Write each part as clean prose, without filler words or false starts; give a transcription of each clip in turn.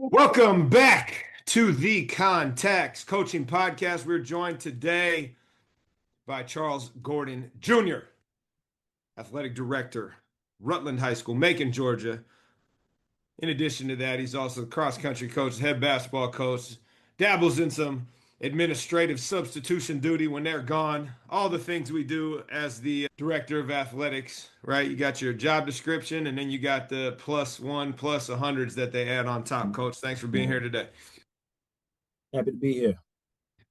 Welcome back to the Context Coaching Podcast. We're joined today by Charles Gordon Jr., Athletic Director, Rutland High School, Macon, Georgia. In addition to that, he's also the cross-country coach, head basketball coach, dabbles in some administrative substitution duty when they're gone. All the things we do as the director of athletics, right? You got your job description, and then you got the +1, +100s that they add on top. Coach, thanks for being here today. Happy to be here.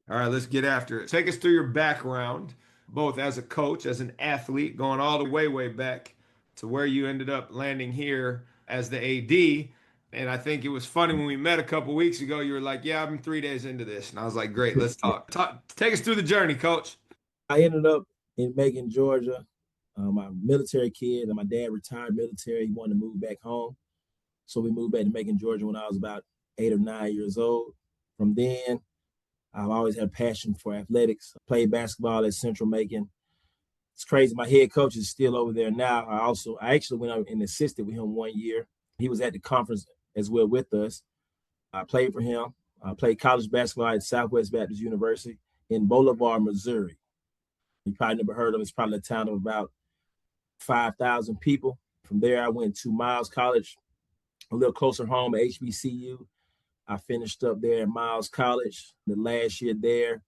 All right, let's get after it. Take us through your background, both as a coach, as an athlete, going all the way back to where you ended up landing here as the AD. And I think it was funny when we met a couple weeks ago, you were like, yeah, I'm 3 days into this. And I was like, great, let's talk. Take us through the journey, Coach. I ended up in Macon, Georgia. My military kid, and my dad retired military. He wanted to move back home. So we moved back to Macon, Georgia when I was about 8 or 9 years old. From then, I've always had a passion for athletics. I played basketball at Central Macon. It's crazy. My head coach is still over there now. I actually went out and assisted with him 1 year. He was at the conference as well with us. I played for him. I played college basketball at Southwest Baptist University in Bolivar, Missouri. You probably never heard of it. It's probably a town of about 5,000 people. From there, I went to Miles College, a little closer home at HBCU. I finished up there at Miles College the last year there.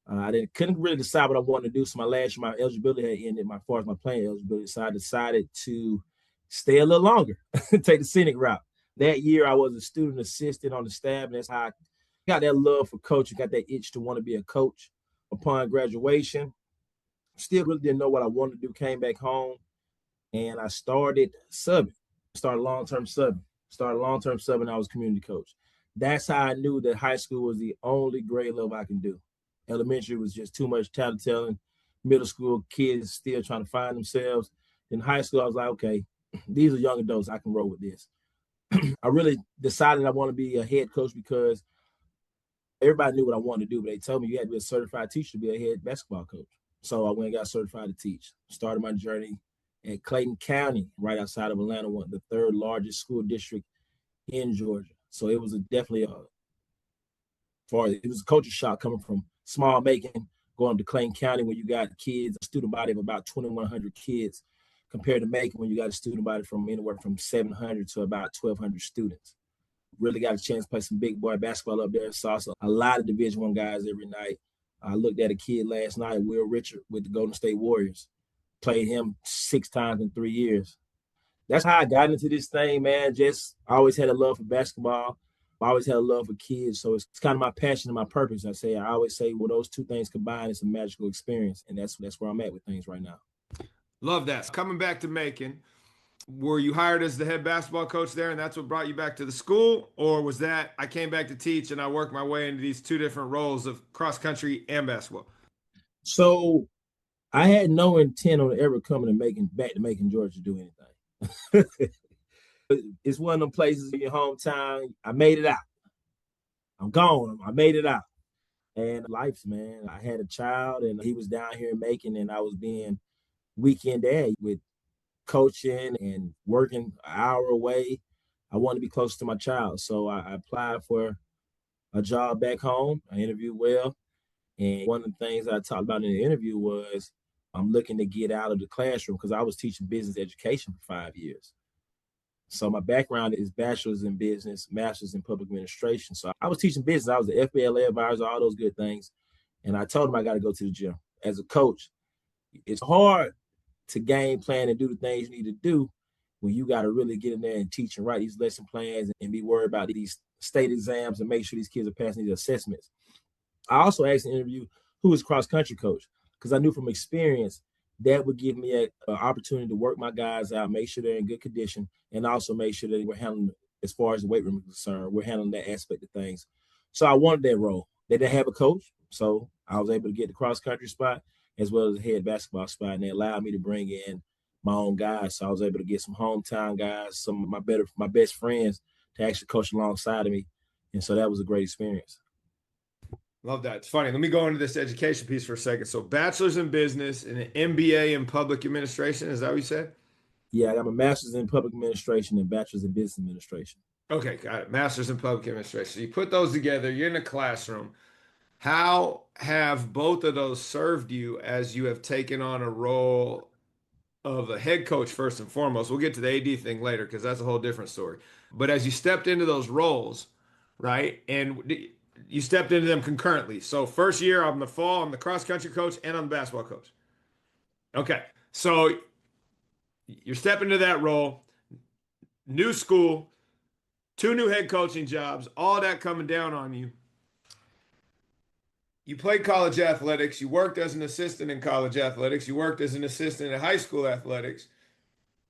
I couldn't really decide what I wanted to do. So my last year, my eligibility had ended as far as my playing eligibility. So I decided to stay a little longer, take the scenic route. That year, I was a student assistant on the staff, and that's how I got that love for coaching, got that itch to want to be a coach. Upon graduation, still really didn't know what I wanted to do, came back home, and I started subbing. Started long-term subbing. I was community coach. That's how I knew that high school was the only grade level I can do. Elementary was just too much tattletelling. Middle school, kids still trying to find themselves. In high school, I was like, okay, these are young adults. I can roll with this. I really decided I want to be a head coach because everybody knew what I wanted to do, but they told me you had to be a certified teacher to be a head basketball coach. So I went and got certified to teach. Started my journey at Clayton County, right outside of Atlanta, the third largest school district in Georgia. So it was definitely a culture shock coming from small Macon, going to Clayton County when you got kids, a student body of about 2,100 kids, compared to Macon when you got a student body from anywhere from 700 to about 1,200 students. Really got a chance to play some big boy basketball up there. Saw a lot of Division I guys every night. I looked at a kid last night, Will Richard, with the Golden State Warriors. Played him 6 times in 3 years. That's how I got into this thing, man. I always had a love for basketball. I always had a love for kids. So it's kind of my passion and my purpose. I always say, well, those two things combined, it's a magical experience. And that's where I'm at with things right now. Love that. Coming back to Macon, were you hired as the head basketball coach there and that's what brought you back to the school? Or was that I came back to teach and I worked my way into these two different roles of cross country and basketball? So I had no intent on ever coming back to Macon, Georgia to do anything. It's one of them places in your hometown. I made it out. I'm gone. I made it out. And life's, man. I had a child and he was down here in Macon and I was being weekend dad with coaching and working an hour away. I wanted to be close to my child. So I applied for a job back home. I interviewed well. And one of the things I talked about in the interview was I'm looking to get out of the classroom because I was teaching business education for 5 years. So my background is bachelor's in business, master's in public administration. So I was teaching business. I was the FBLA advisor, all those good things. And I told him I got to go to the gym. As a coach, it's hard to game plan and do the things you need to do when you got to really get in there and teach and write these lesson plans and be worried about these state exams and make sure these kids are passing these assessments. I also asked in the interview who is cross-country coach because I knew from experience that would give me an opportunity to work my guys out, make sure they're in good condition, and also make sure that we're handling, as far as the weight room is concerned, we're handling that aspect of things. So I wanted that role. They didn't have a coach, so I was able to get the cross-country spot as well as the head basketball spot, and they allowed me to bring in my own guys. So I was able to get some hometown guys, some of my best friends to actually coach alongside of me, and so that was a great experience. Love that. It's funny. Let me go into this education piece for a second. So bachelor's in business and an MBA in public administration. Is that what you said? Yeah, I got my master's in public administration and bachelor's in business administration. Okay, got it. Master's in public administration. So you put those together, you're in a classroom. How have both of those served you as you have taken on a role of a head coach first and foremost? We'll get to the AD thing later because that's a whole different story. But as you stepped into those roles, right, and you stepped into them concurrently. So first year, I'm the fall, I'm the cross country coach, and I'm the basketball coach. Okay, so you're stepping into that role, new school, two new head coaching jobs, all that coming down on you. You played college athletics. You worked as an assistant in college athletics. You worked as an assistant in high school athletics.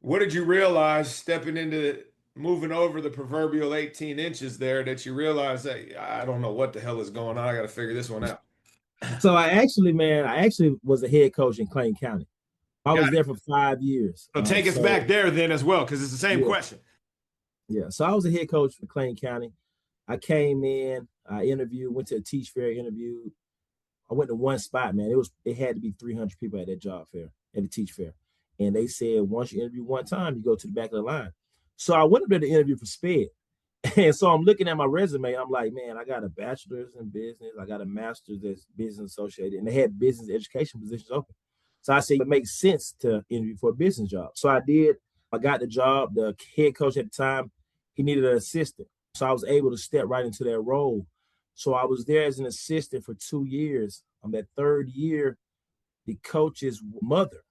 What did you realize stepping into moving over the proverbial 18 inches there that you realized that I don't know what the hell is going on. I got to figure this one out. So I actually was a head coach in Clayton County. I was Got there it. for 5 years. So take us back there then as well, because it's the same Yeah, question. yeah. So I was a head coach for Clayton County. I came in, I interviewed, went to a teach fair, interviewed. I went to one spot, man. It had to be 300 people at that job fair, at the teach fair. And they said, once you interview one time, you go to the back of the line. So I went up there to interview for SPED. And so I'm looking at my resume. I'm like, man, I got a bachelor's in business. I got a master's that's business associated. And they had business education positions open. So I said, it makes sense to interview for a business job. So I did. I got the job. The head coach at the time, he needed an assistant. So I was able to step right into that role. So I was there as an assistant for 2 years. On that third year, the coach's mother,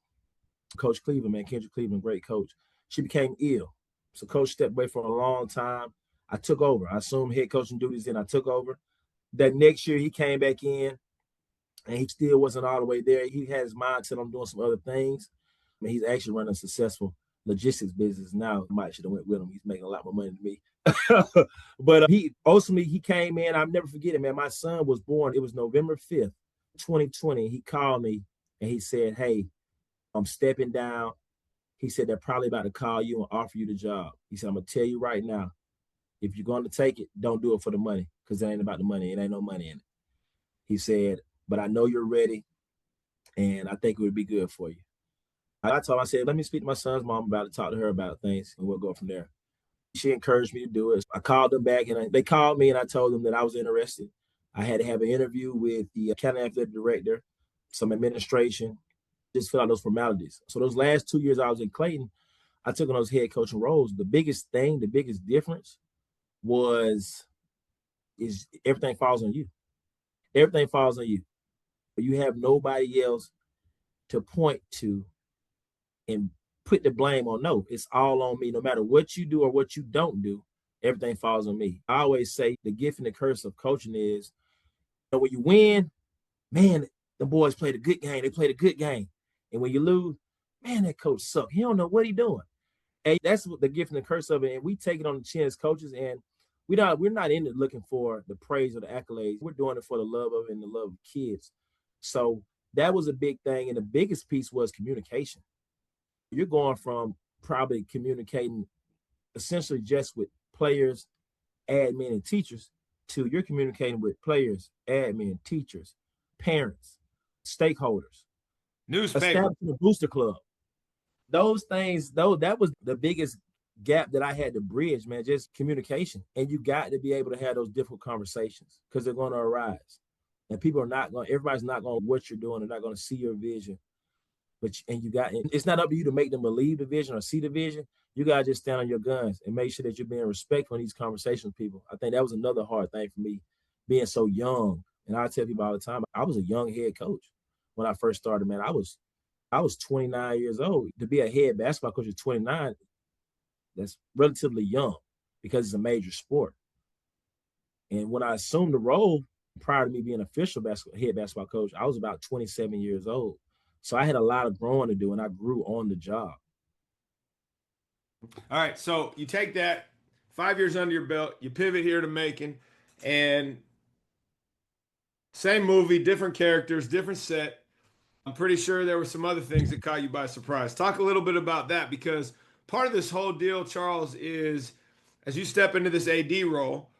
Coach Cleveland, man, Kendra Cleveland, great coach, she became ill. So coach stepped away for a long time. I took over. I assumed head coaching duties, then I took over. That next year he came back in and he still wasn't all the way there. He had his mindset on doing some other things. I mean, he's actually running a successful logistics business now. I might should have went with him. He's making a lot more money than me. But he ultimately he came in. I'll never forget it, man. My son was born. It was November 5th, 2020. He called me and he said, "Hey, I'm stepping down." He said, "They're probably about to call you and offer you the job." He said, "I'm gonna tell you right now, if you're going to take it, don't do it for the money because it ain't about the money. It ain't no money in it." He said, "But I know you're ready, and I think it would be good for you." I told him, I said, "Let me speak to my son's mom about it, talk to her about things, and we'll go from there." She encouraged me to do it. I called them back, and they called me, and I told them that I was interested. I had to have an interview with the county athletic director, some administration, just fill out those formalities. So those last 2 years I was in Clayton, I took on those head coaching roles. The biggest thing, the biggest difference was is everything falls on you. Everything falls on you. You have nobody else to point to and put the blame on. No, it's all on me. No matter what you do or what you don't do, everything falls on me. I always say the gift and the curse of coaching is, when you win, man, the boys played a good game. They played a good game. And when you lose, man, that coach sucks. He don't know what he's doing. And that's what the gift and the curse of it. And we take it on the chin as coaches, and we're not in it looking for the praise or the accolades. We're doing it for the love of it and the love of kids. So that was a big thing. And the biggest piece was communication. You're going from probably communicating essentially just with players, admin, and teachers to you're communicating with players, admin, teachers, parents, stakeholders, Newspaper. establishing a booster club. Those things, though, that was the biggest gap that I had to bridge, man, just communication. And you got to be able to have those difficult conversations because they're going to arise. And people are not going, everybody's not going to what you're doing. They're not going to see your vision. And it's not up to you to make them believe the vision or see the vision. You got to just stand on your guns and make sure that you're being respectful in these conversations with people. I think that was another hard thing for me, being so young. And I tell people all the time, I was a young head coach when I first started, man. I was 29 years old. To be a head basketball coach at 29, that's relatively young because it's a major sport. And when I assumed the role prior to me being official head basketball coach, I was about 27 years old. So I had a lot of growing to do, and I grew on the job. All right, so you take that 5 years under your belt, you pivot here to Macon, and same movie, different characters, different set. I'm pretty sure there were some other things that caught you by surprise. Talk a little bit about that because part of this whole deal, Charles, is as you step into this AD role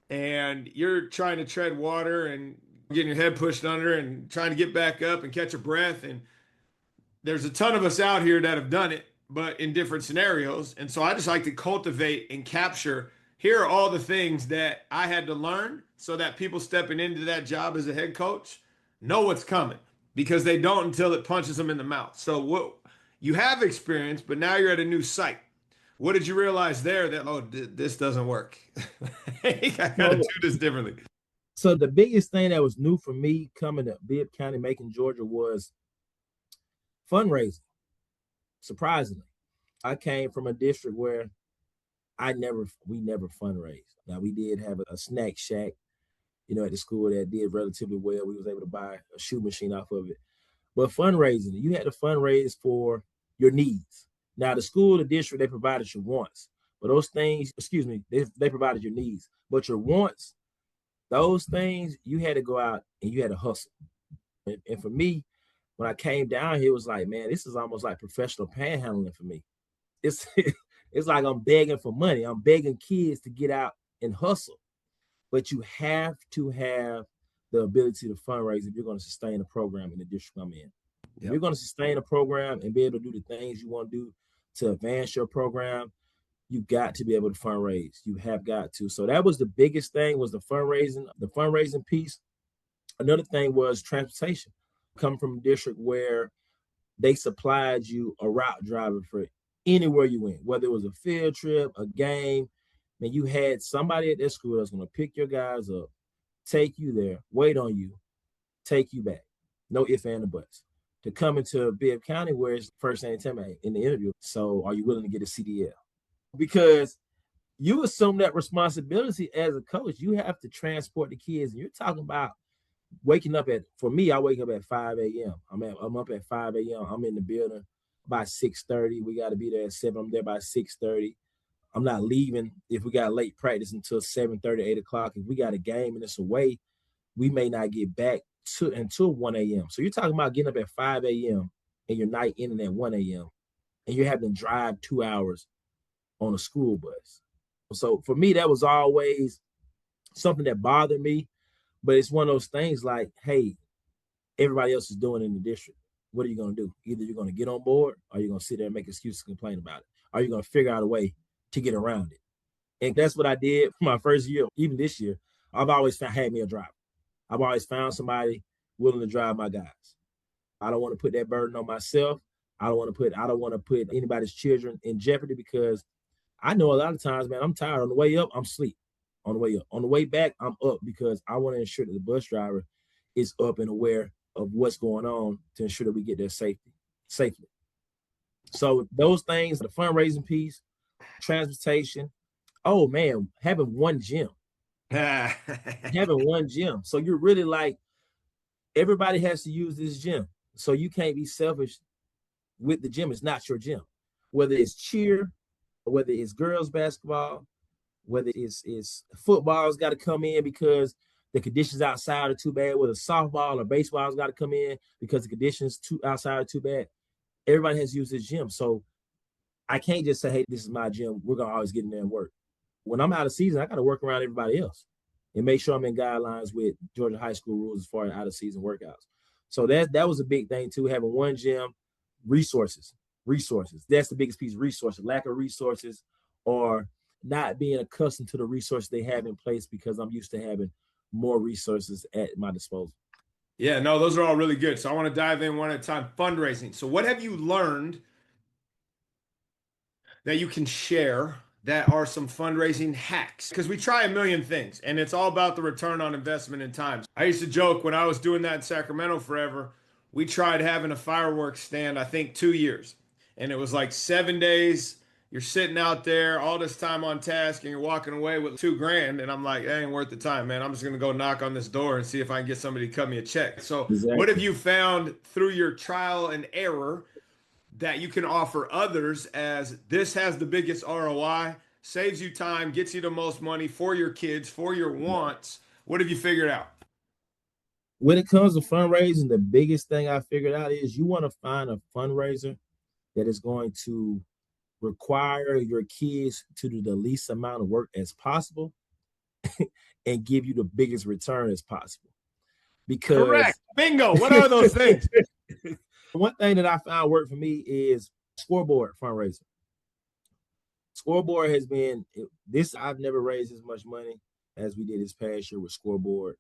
and you're trying to tread water and getting your head pushed under and trying to get back up and catch your breath. And there's a ton of us out here that have done it, but in different scenarios. And so I just like to cultivate and capture here are all the things that I had to learn so that people stepping into that job as a head coach know what's coming because they don't until it punches them in the mouth. So what you have experience, but now you're at a new site. What did you realize there that, oh, this doesn't work? I got to do this differently. So the biggest thing that was new for me coming to Bibb County, Macon, Georgia was fundraising. Surprisingly, I came from a district where we never fundraised. Now we did have a snack shack, at the school that did relatively well. We was able to buy a shoe machine off of it. But fundraising, you had to fundraise for your needs. Now the school, the district, they provided your wants. But those things, they provided your needs. But your wants, those things, you had to go out and you had to hustle. And for me, when I came down here, it was like, man, this is almost like professional panhandling for me. It's it's like I'm begging for money. I'm begging kids to get out and hustle. But you have to have the ability to fundraise if you're going to sustain a program in the district I'm in. If you're going to sustain a program and be able to do the things you want to do to advance your program, you got to be able to fundraise. You have got to. So that was the biggest thing, was the fundraising piece. Another thing was transportation. Coming from a district where they supplied you a route driver for anywhere you went, whether it was a field trip, a game, and you had somebody at that school that's going to pick your guys up, take you there, wait on you, take you back. No ifs, ands, or buts. To come into Bibb County, where it's first thing tell me in the interview, so are you willing to get a CDL? Because you assume that responsibility as a coach. You have to transport the kids. And you're talking about waking up for me, I wake up at 5 a.m. I'm up at 5 a.m. I'm in the building by 6:30. We got to be there at 7. I'm there by 6:30. I'm not leaving if we got late practice until 7:30, 8 o'clock. If we got a game and it's away, we may not get back until 1 a.m. So you're talking about getting up at 5 a.m. and your night ending at 1 a.m. and you're having to drive 2 hours on a school bus. So for me, that was always something that bothered me. But it's one of those things like, hey, everybody else is doing it in the district. What are you going to do? Either you're going to get on board or you're going to sit there and make excuses and complain about it. Or you're going to figure out a way to get around it. And that's what I did my first year. Even this year, I've always had me a driver. I've always found somebody willing to drive my guys. I don't want to put that burden on myself. I don't want to put anybody's children in jeopardy, because I know a lot of times, man, I'm tired. On the way up, I'm asleep. On the way up. On the way back, I'm up, because I want to ensure that the bus driver is up and aware of what's going on to ensure that we get there safely. So those things, the fundraising piece, transportation, oh man, having one gym. So you're really like, everybody has to use this gym. So you can't be selfish with the gym. It's not your gym. Whether it's cheer, whether it's girls basketball, whether it's football's got to come in because the conditions outside are too bad, whether softball or baseball's got to come in because the conditions outside are too bad. Everybody has used this gym. So I can't just say, hey, this is my gym. We're going to always get in there and work. When I'm out of season, I got to work around everybody else and make sure I'm in guidelines with Georgia high school rules as far as out of season workouts. So that was a big thing too, having one gym. Resources. That's the biggest piece, resources. Lack of resources, or not being accustomed to the resources they have in place, because I'm used to having more resources at my disposal. Yeah, no, those are all really good. So I want to dive in one at a time. Fundraising. So what have you learned that you can share that are some fundraising hacks? Because we try a million things and it's all about the return on investment and time. I used to joke when I was doing that in Sacramento forever, we tried having a fireworks stand, I think 2 years. And it was like 7 days. You're sitting out there all this time on task and you're walking away with $2,000. And I'm like, that ain't worth the time, man. I'm just going to go knock on this door and see if I can get somebody to cut me a check. So Exactly. What have you found through your trial and error that you can offer others as this has the biggest ROI, saves you time, gets you the most money for your kids, for your wants? What have you figured out? When it comes to fundraising, the biggest thing I figured out is you want to find a fundraiser that is going to require your kids to do the least amount of work as possible and give you the biggest return as possible. Because correct. Bingo. What are those things? One thing that I found worked for me is scoreboard fundraising. Scoreboard has been this. I've never raised as much money as we did this past year with Scoreboard.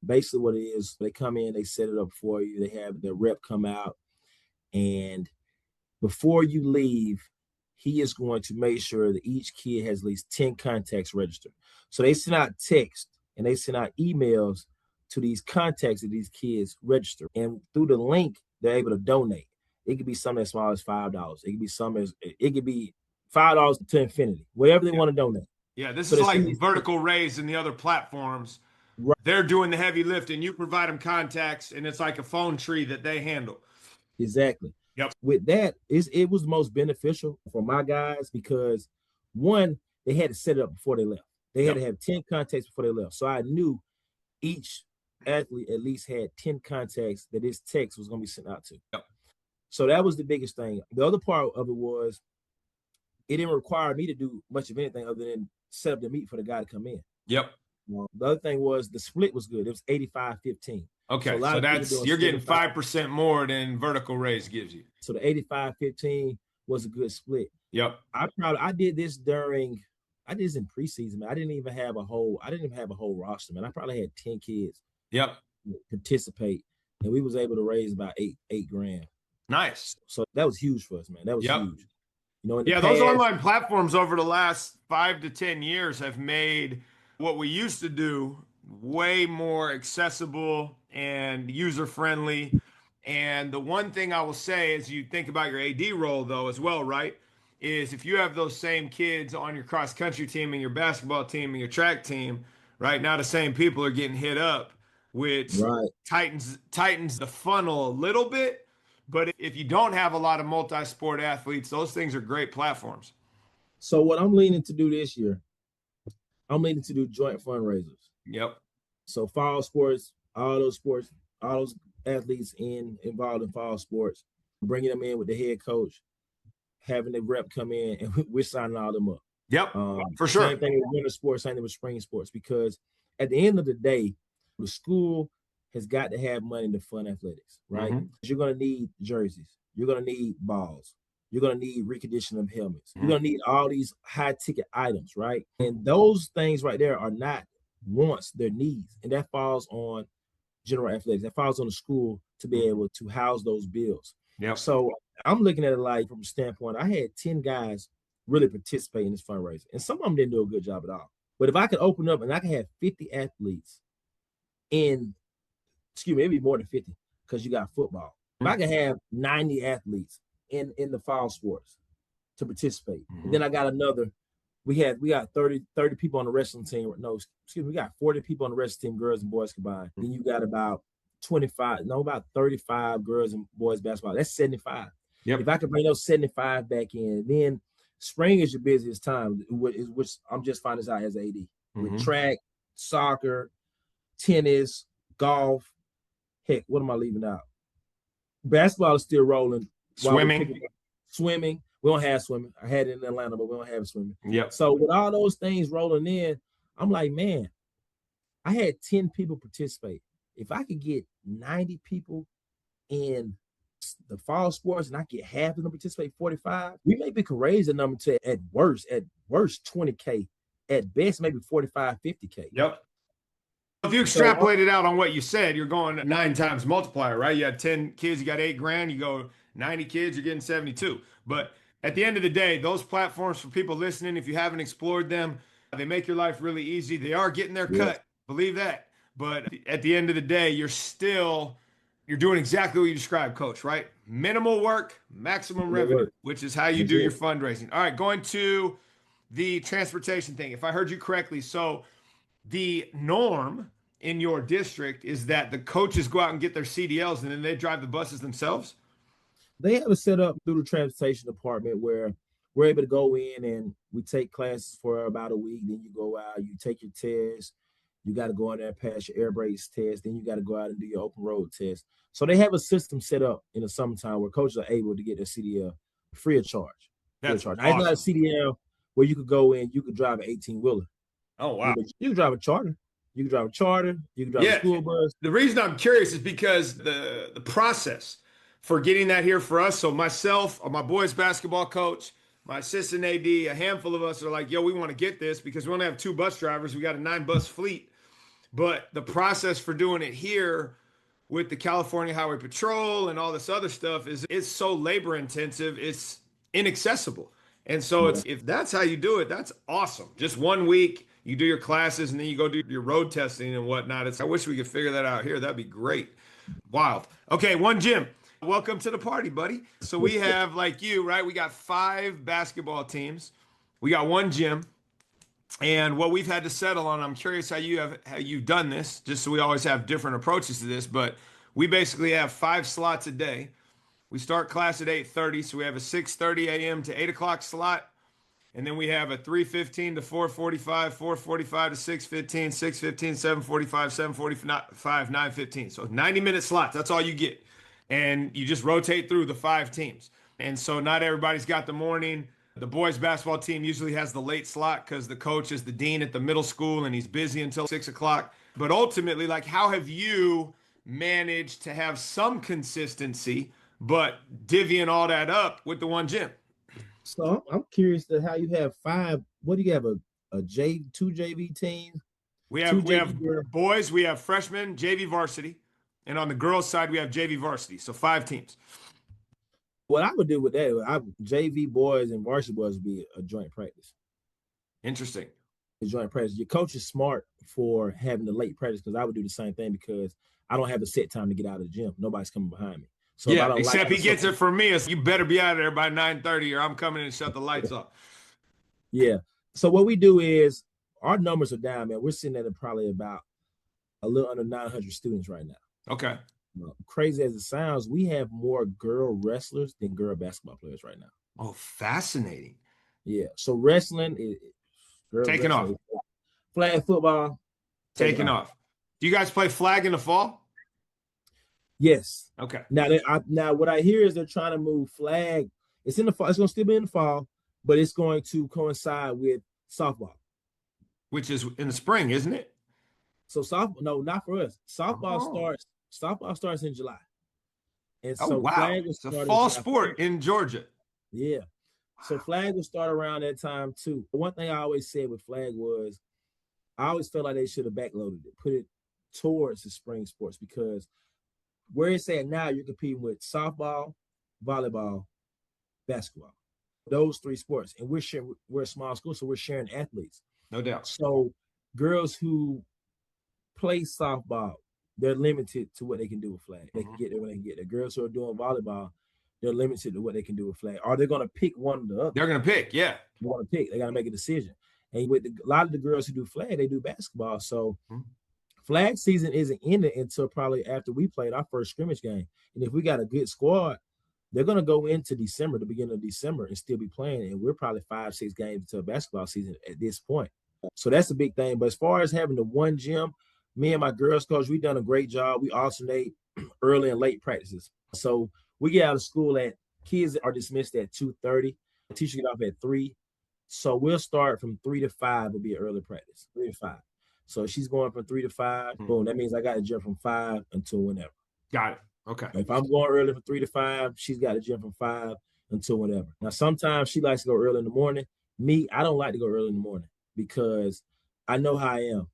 Basically, what it is, they come in, they set it up for you. They have the rep come out, and before you leave, he is going to make sure that each kid has at least 10 contacts registered. So they send out texts and they send out emails to these contacts that these kids register. And through the link, they're able to donate. It could be something as small as $5. It could be something as it could be $5 to infinity, whatever they want to donate. Yeah, this So is like Vertical Raise and the other platforms. Right. They're doing the heavy lifting. You provide them contacts, and it's like a phone tree that they handle. Exactly. Yep. With that, it was most beneficial for my guys because, one, they had to set it up before they left. They had to have 10 contacts before they left. So I knew each athlete at least had 10 contacts that this text was going to be sent out to. Yep. So that was the biggest thing. The other part of it was it didn't require me to do much of anything other than set up the meet for the guy to come in. Yep. The other thing was the split was good. It was 85-15. Okay, so that's you're getting 5% more than Vertical Raise gives you. So the 85-15 was a good split. Yep. I did this in preseason, man. I didn't even have a whole roster, man. I probably had 10 kids. Yep. Participate, and we was able to raise about eight grand. Nice. So that was huge for us, man. That was huge. You know, those online platforms over the last 5 to 10 years have made what we used to do way more accessible and user-friendly. And the one thing I will say as you think about your AD role, though, as well, right, is if you have those same kids on your cross-country team and your basketball team and your track team, right, now the same people are getting hit up, which tightens the funnel a little bit. But if you don't have a lot of multi-sport athletes, those things are great platforms. So what I'm leaning to do this year, I'm leaning to do joint fundraisers. Yep. So fall sports, all those athletes involved in fall sports, bringing them in with the head coach, having the rep come in, and we're signing all them up. Yep, for sure. Same thing with winter sports, same thing with spring sports, because at the end of the day, the school has got to have money to fund athletics, right? Mm-hmm. You're going to need jerseys. You're going to need balls. You're going to need reconditioning of helmets. Mm-hmm. You're going to need all these high-ticket items, right? And those things right there are not wants, they're needs. And that falls on general athletics. That falls on the school to be able to house those bills. Yep. So I'm looking at it like from a standpoint, I had 10 guys really participate in this fundraiser. And some of them didn't do a good job at all. But if I could open up and I could have 50 athletes maybe more than 50 because you got football. If I could have 90 athletes in the fall sports to participate. Mm-hmm. And then I got we got 30 people on the wrestling team. We got 40 people on the wrestling team, girls and boys combined. Then you got about 35 girls and boys basketball. That's 75. Yep. If I could bring those 75 back in, then spring is your busiest time, which I'm just finding this out as AD. Mm-hmm. With track, soccer, tennis, golf. Heck, what am I leaving out? Basketball is still rolling. Swimming. We don't have swimming. I had it in Atlanta, but we don't have swimming. Yep. So with all those things rolling in, I'm like, man, I had 10 people participate. If I could get 90 people in the fall sports and I get half of them participate, 45, we maybe could raise the number to at worst 20K, at best maybe 45, 50K. Yep. If you extrapolate it out on what you said, you're going 9 times multiplier, right? You had 10 kids, you got $8,000. You go 90 kids, you're getting 72. But at the end of the day, those platforms, for people listening, if you haven't explored them, they make your life really easy. They are getting their cut, believe that. But at the end of the day, you're doing exactly what you described, Coach, right? Minimal work, maximum revenue, which is how you do your fundraising. All right, going to the transportation thing. If I heard you correctly, so the norm in your district is that the coaches go out and get their CDLs and then they drive the buses themselves? They have it set up through the transportation department where we're able to go in and we take classes for about a week. Then you go out, you take your test. You got to go in there and pass your air brakes test. Then you got to go out and do your open road test. So they have a system set up in the summertime where coaches are able to get their CDL free of charge. That's awesome. It's not a CDL where you could go in, you could drive an 18-wheeler. Oh, wow. You can drive a charter. You can drive a school bus. The reason I'm curious is because the process for getting that here for us, so myself, my boys basketball coach, my assistant AD, a handful of us are like, yo, we want to get this because we only have 2 bus drivers. We got a 9 bus fleet. But the process for doing it here with the California Highway Patrol and all this other stuff is it's so labor intensive, it's inaccessible. And so Yeah. it's if that's how you do it, that's awesome. Just 1 week, you do your classes and then you go do your road testing and whatnot. I wish we could figure that out here. That'd be great. Wild. Okay, one gym. Welcome to the party, buddy. So we have, like you, right? We got 5 basketball teams. We got 1 gym. And what we've had to settle on, I'm curious how you've done this, just so we always have different approaches to this, but we basically have 5 slots a day. We start class at 8:30, so we have a 6:30 a.m. to 8 o'clock slot. And then we have a 3:15 to 4:45, 4:45 to 6:15, 6:15, 7:45, 7:45, 9:15. So 90-minute slots. That's all you get. And you just rotate through the 5 teams. And so not everybody's got the morning. The boys basketball team usually has the late slot because the coach is the dean at the middle school and he's busy until 6 o'clock. But ultimately, like, how have you managed to have some consistency, but divvying all that up with the 1 gym? So I'm curious to how you have 5. What do you have? A J 2 JV teams? We 2 have JV boys, we have freshmen, JV varsity, and on the girls' side, we have JV varsity. So 5 teams. What I would do with that, JV boys and varsity boys would be a joint practice. Interesting. A joint practice. Your coach is smart for having the late practice because I would do the same thing because I don't have a set time to get out of the gym. Nobody's coming behind me. So yeah, except he gets it from me. It's, you better be out of there by 9:30 or I'm coming in and shut the lights off. Yeah. So what we do is our numbers are down, man. We're sitting at probably about a little under 900 students right now. Okay. Crazy as it sounds, we have more girl wrestlers than girl basketball players right now. Oh, fascinating. Yeah. So wrestling is taking off. Flag football taking off. Do you guys play flag in the fall? Yes. Okay. Now what I hear is they're trying to move flag. It's in the fall. It's going to still be in the fall, but it's going to coincide with softball, which is in the spring, isn't it? So no, not for us. Softball starts in July. And so wow. flag it's a fall sport in Georgia. Yeah. So flag will start around that time too. One thing I always said with flag was I always felt like they should have backloaded it, put it towards the spring sports, because where it's at now, you're competing with softball, volleyball, basketball, those 3 sports. And we're a small school, so we're sharing athletes. No doubt. So girls who play softball, they're limited to what they can do with flag. They can get there when they can get there. Girls who are doing volleyball, they're limited to what they can do with flag. Are they going to pick one or the other? They're going to pick, yeah. They want to pick. They got to make a decision. And with a lot of the girls who do flag, they do basketball. So flag season isn't ending until probably after we played our first scrimmage game. And if we got a good squad, they're going to go into December, the beginning of December, and still be playing. And we're probably 5-6 games into a basketball season at this point. So that's a big thing. But as far as having the 1 gym, me and my girls coach, we've done a great job. We alternate early and late practices. So we get out of school kids are dismissed at 2:30. The teacher get off at 3. So we'll start from 3 to 5 will be an early practice, 3 to 5. So she's going from 3 to 5. Boom. That means I got a gym from 5 until whenever. Got it. Okay. If I'm going early from 3 to 5, she's got a gym from 5 until whenever. Now, sometimes she likes to go early in the morning. Me, I don't like to go early in the morning because I know how I am.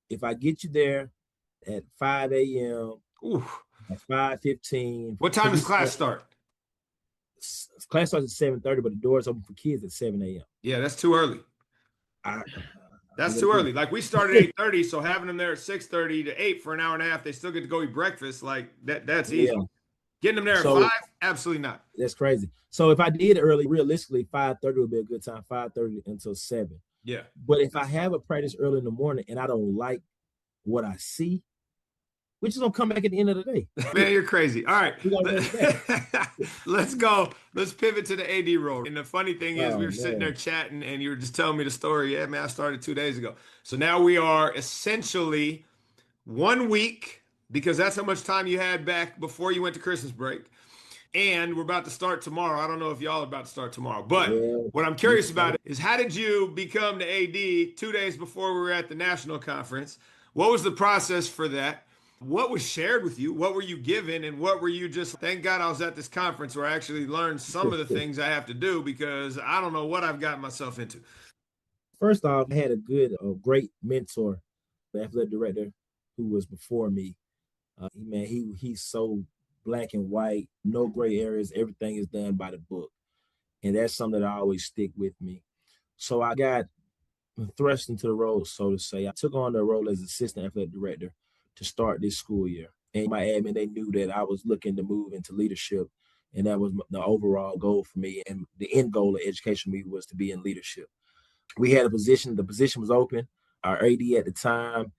If I get you there at 5 a.m., at 5:15. What time does class start? Class starts at 7:30, but the doors open for kids at 7 a.m. Yeah, that's too early. That's too early. Like, we started at 8:30, so having them there at 6:30 to 8 for an hour and a half, they still get to go eat breakfast. Like, that's easy. Yeah. Getting them there at 5, absolutely not. That's crazy. So if I did it early, realistically, 5:30 would be a good time, 5:30 until 7. Yeah. But if I have a practice early in the morning and I don't like what I see, we're just going to come back at the end of the day. Man, you're crazy. All right. Let's go. Let's pivot to the AD role. And the funny thing is, we were sitting there chatting and you were just telling me the story. Yeah, man, I started 2 days ago. So now we are essentially 1 week, because that's how much time you had back before you went to Christmas break. And we're about to start tomorrow. I don't know if y'all are about to start tomorrow, but what I'm curious about is, how did you become the AD 2 days before we were at the national conference? What was the process for that? What was shared with you? What were you given? And what were you just, thank God I was at this conference where I actually learned some of the things I have to do because I don't know what I've gotten myself into. First off, I had a great mentor, the athletic director who was before me. Man, he's so black and white, no gray areas. Everything is done by the book, and that's something that I always stick with me. So I got thrust into the role, so to say. I took on the role as assistant athletic director to start this school year. And my admin, they knew that I was looking to move into leadership, and that was the overall goal for me. And the end goal of education for me was to be in leadership. We had a position, the position was open. Our AD at the time,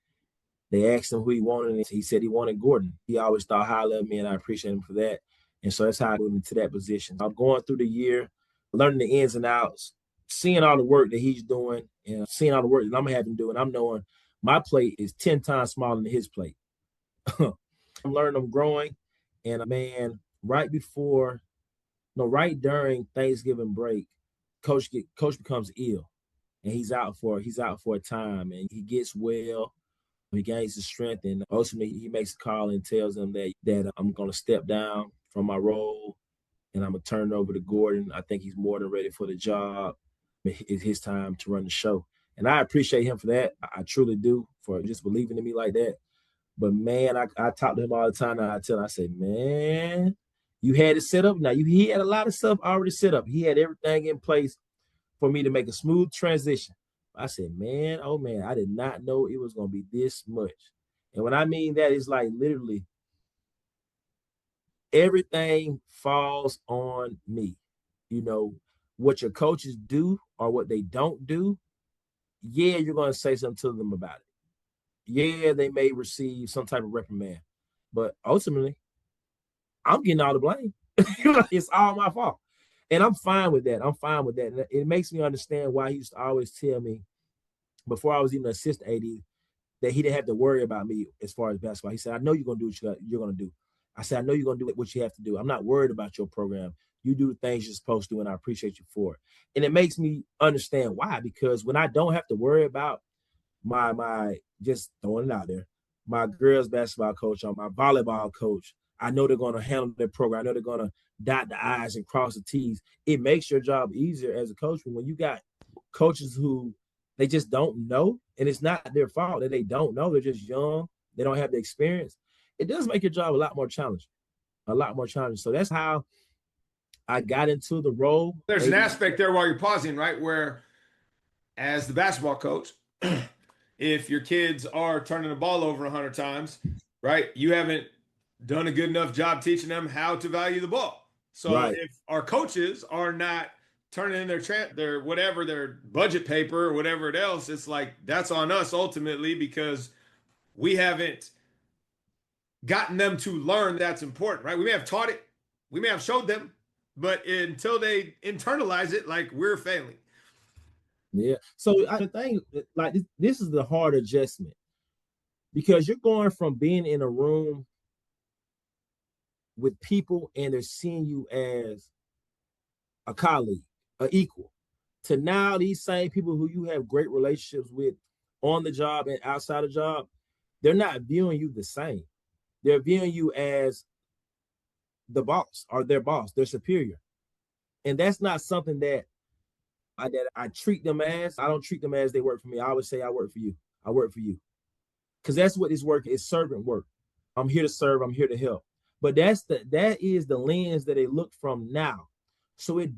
they asked him who he wanted, and he said he wanted Gordon. He always thought highly of me, and I appreciate him for that. And so that's how I moved into that position. I'm going through the year, learning the ins and outs, seeing all the work that he's doing, and seeing all the work that I'm having to do. And I'm knowing my plate is 10 times smaller than his plate. I'm learning, I'm growing. And man, right before, no, right during Thanksgiving break, coach becomes ill, and he's out for a time, and he gets well. He gains his strength, and ultimately he makes a call and tells them that I'm going to step down from my role and I'm going to turn it over to Gordon. I think he's more than ready for the job. It's his time to run the show. And I appreciate him for that. I truly do, for just believing in me like that. But man, I talk to him all the time, and I tell him, I say, man, you had it set up. Now, he had a lot of stuff already set up. He had everything in place for me to make a smooth transition. I said, man, oh man, I did not know it was going to be this much. And when I mean that, it's like literally everything falls on me. You know, what your coaches do or what they don't do, yeah, you're going to say something to them about it. Yeah, they may receive some type of reprimand, but ultimately, I'm getting all the blame. It's all my fault. And I'm fine with that. I'm fine with that. And it makes me understand why he used to always tell me before I was even an assistant AD that he didn't have to worry about me as far as basketball. He said, I know you're going to do what you're going to do. I said, I know you're going to do what you have to do. I'm not worried about your program. You do the things you're supposed to do, and I appreciate you for it. And it makes me understand why, because when I don't have to worry about my just throwing it out there, my girls basketball coach or my volleyball coach, I know they're going to handle their program. I know they're going to dot the I's and cross the T's. It makes your job easier as a coach. But when you got coaches who they just don't know, and it's not their fault that they don't know, they're just young, they don't have the experience, it does make your job a lot more challenging. A lot more challenging. So that's how I got into the role. There's an aspect there while you're pausing, right? Where as the basketball coach, if your kids are turning the ball over 100 times, right, you haven't done a good enough job teaching them how to value the ball. So Right. if our coaches are not turning in their whatever, their budget paper or whatever it else, it's like that's on us ultimately because we haven't gotten them to learn that's important, right? We may have taught it, we may have showed them, but until they internalize it, like we're failing. Yeah. So the thing, like this is the hard adjustment because you're going from being in a room with people and they're seeing you as a colleague, an equal, to now these same people who you have great relationships with on the job and outside the job, they're not viewing you the same. They're viewing you as the boss or their boss, their superior. And that's not something that I treat them as. I don't treat them as they work for me. I always say I work for you. I work for you. Because that's what this work is, servant work. I'm here to serve, I'm here to help. But that is the lens that they look from now. So it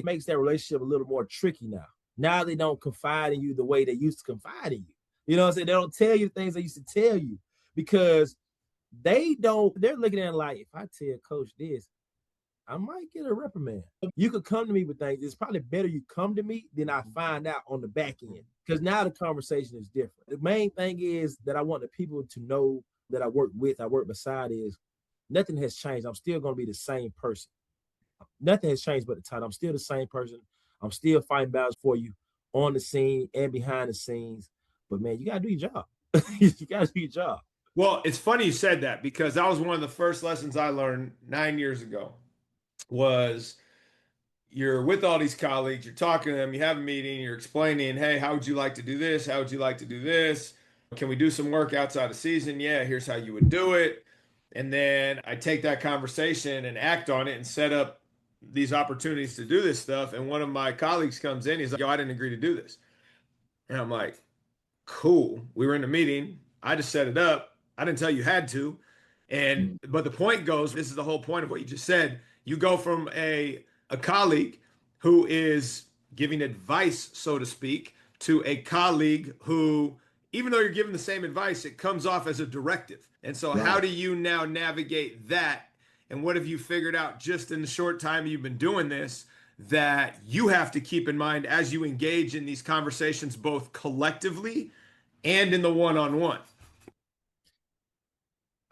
makes that relationship a little more tricky now. Now they don't confide in you the way they used to confide in you. You know what I'm saying? They don't tell you the things they used to tell you because they're looking at it like, if I tell coach this, I might get a reprimand. You could come to me with things. It's probably better you come to me than I find out on the back end because now the conversation is different. The main thing is that I want the people to know that I work beside is nothing has changed. I'm still going to be the same person. Nothing has changed but the title. I'm still the same person. I'm still fighting battles for you on the scene and behind the scenes. But man, you got to do your job. You got to do your job. Well, it's funny you said that because that was one of the first lessons I learned 9 years ago was you're with all these colleagues, you're talking to them, you have a meeting, you're explaining, hey, how would you like to do this? How would you like to do this? Can we do some work outside of season? Yeah, here's how you would do it. And then I take that conversation and act on it and set up these opportunities to do this stuff. And one of my colleagues comes in, he's like, yo, I didn't agree to do this. And I'm like, cool. We were in a meeting. I just set it up. I didn't tell you had to. And but the point goes, this is the whole point of what you just said. You go from a colleague who is giving advice, so to speak, to a colleague who, even though you're giving the same advice, it comes off as a directive. And so how Right. do you now navigate that? And what have you figured out just in the short time you've been doing this that you have to keep in mind as you engage in these conversations, both collectively and in the one-on-one?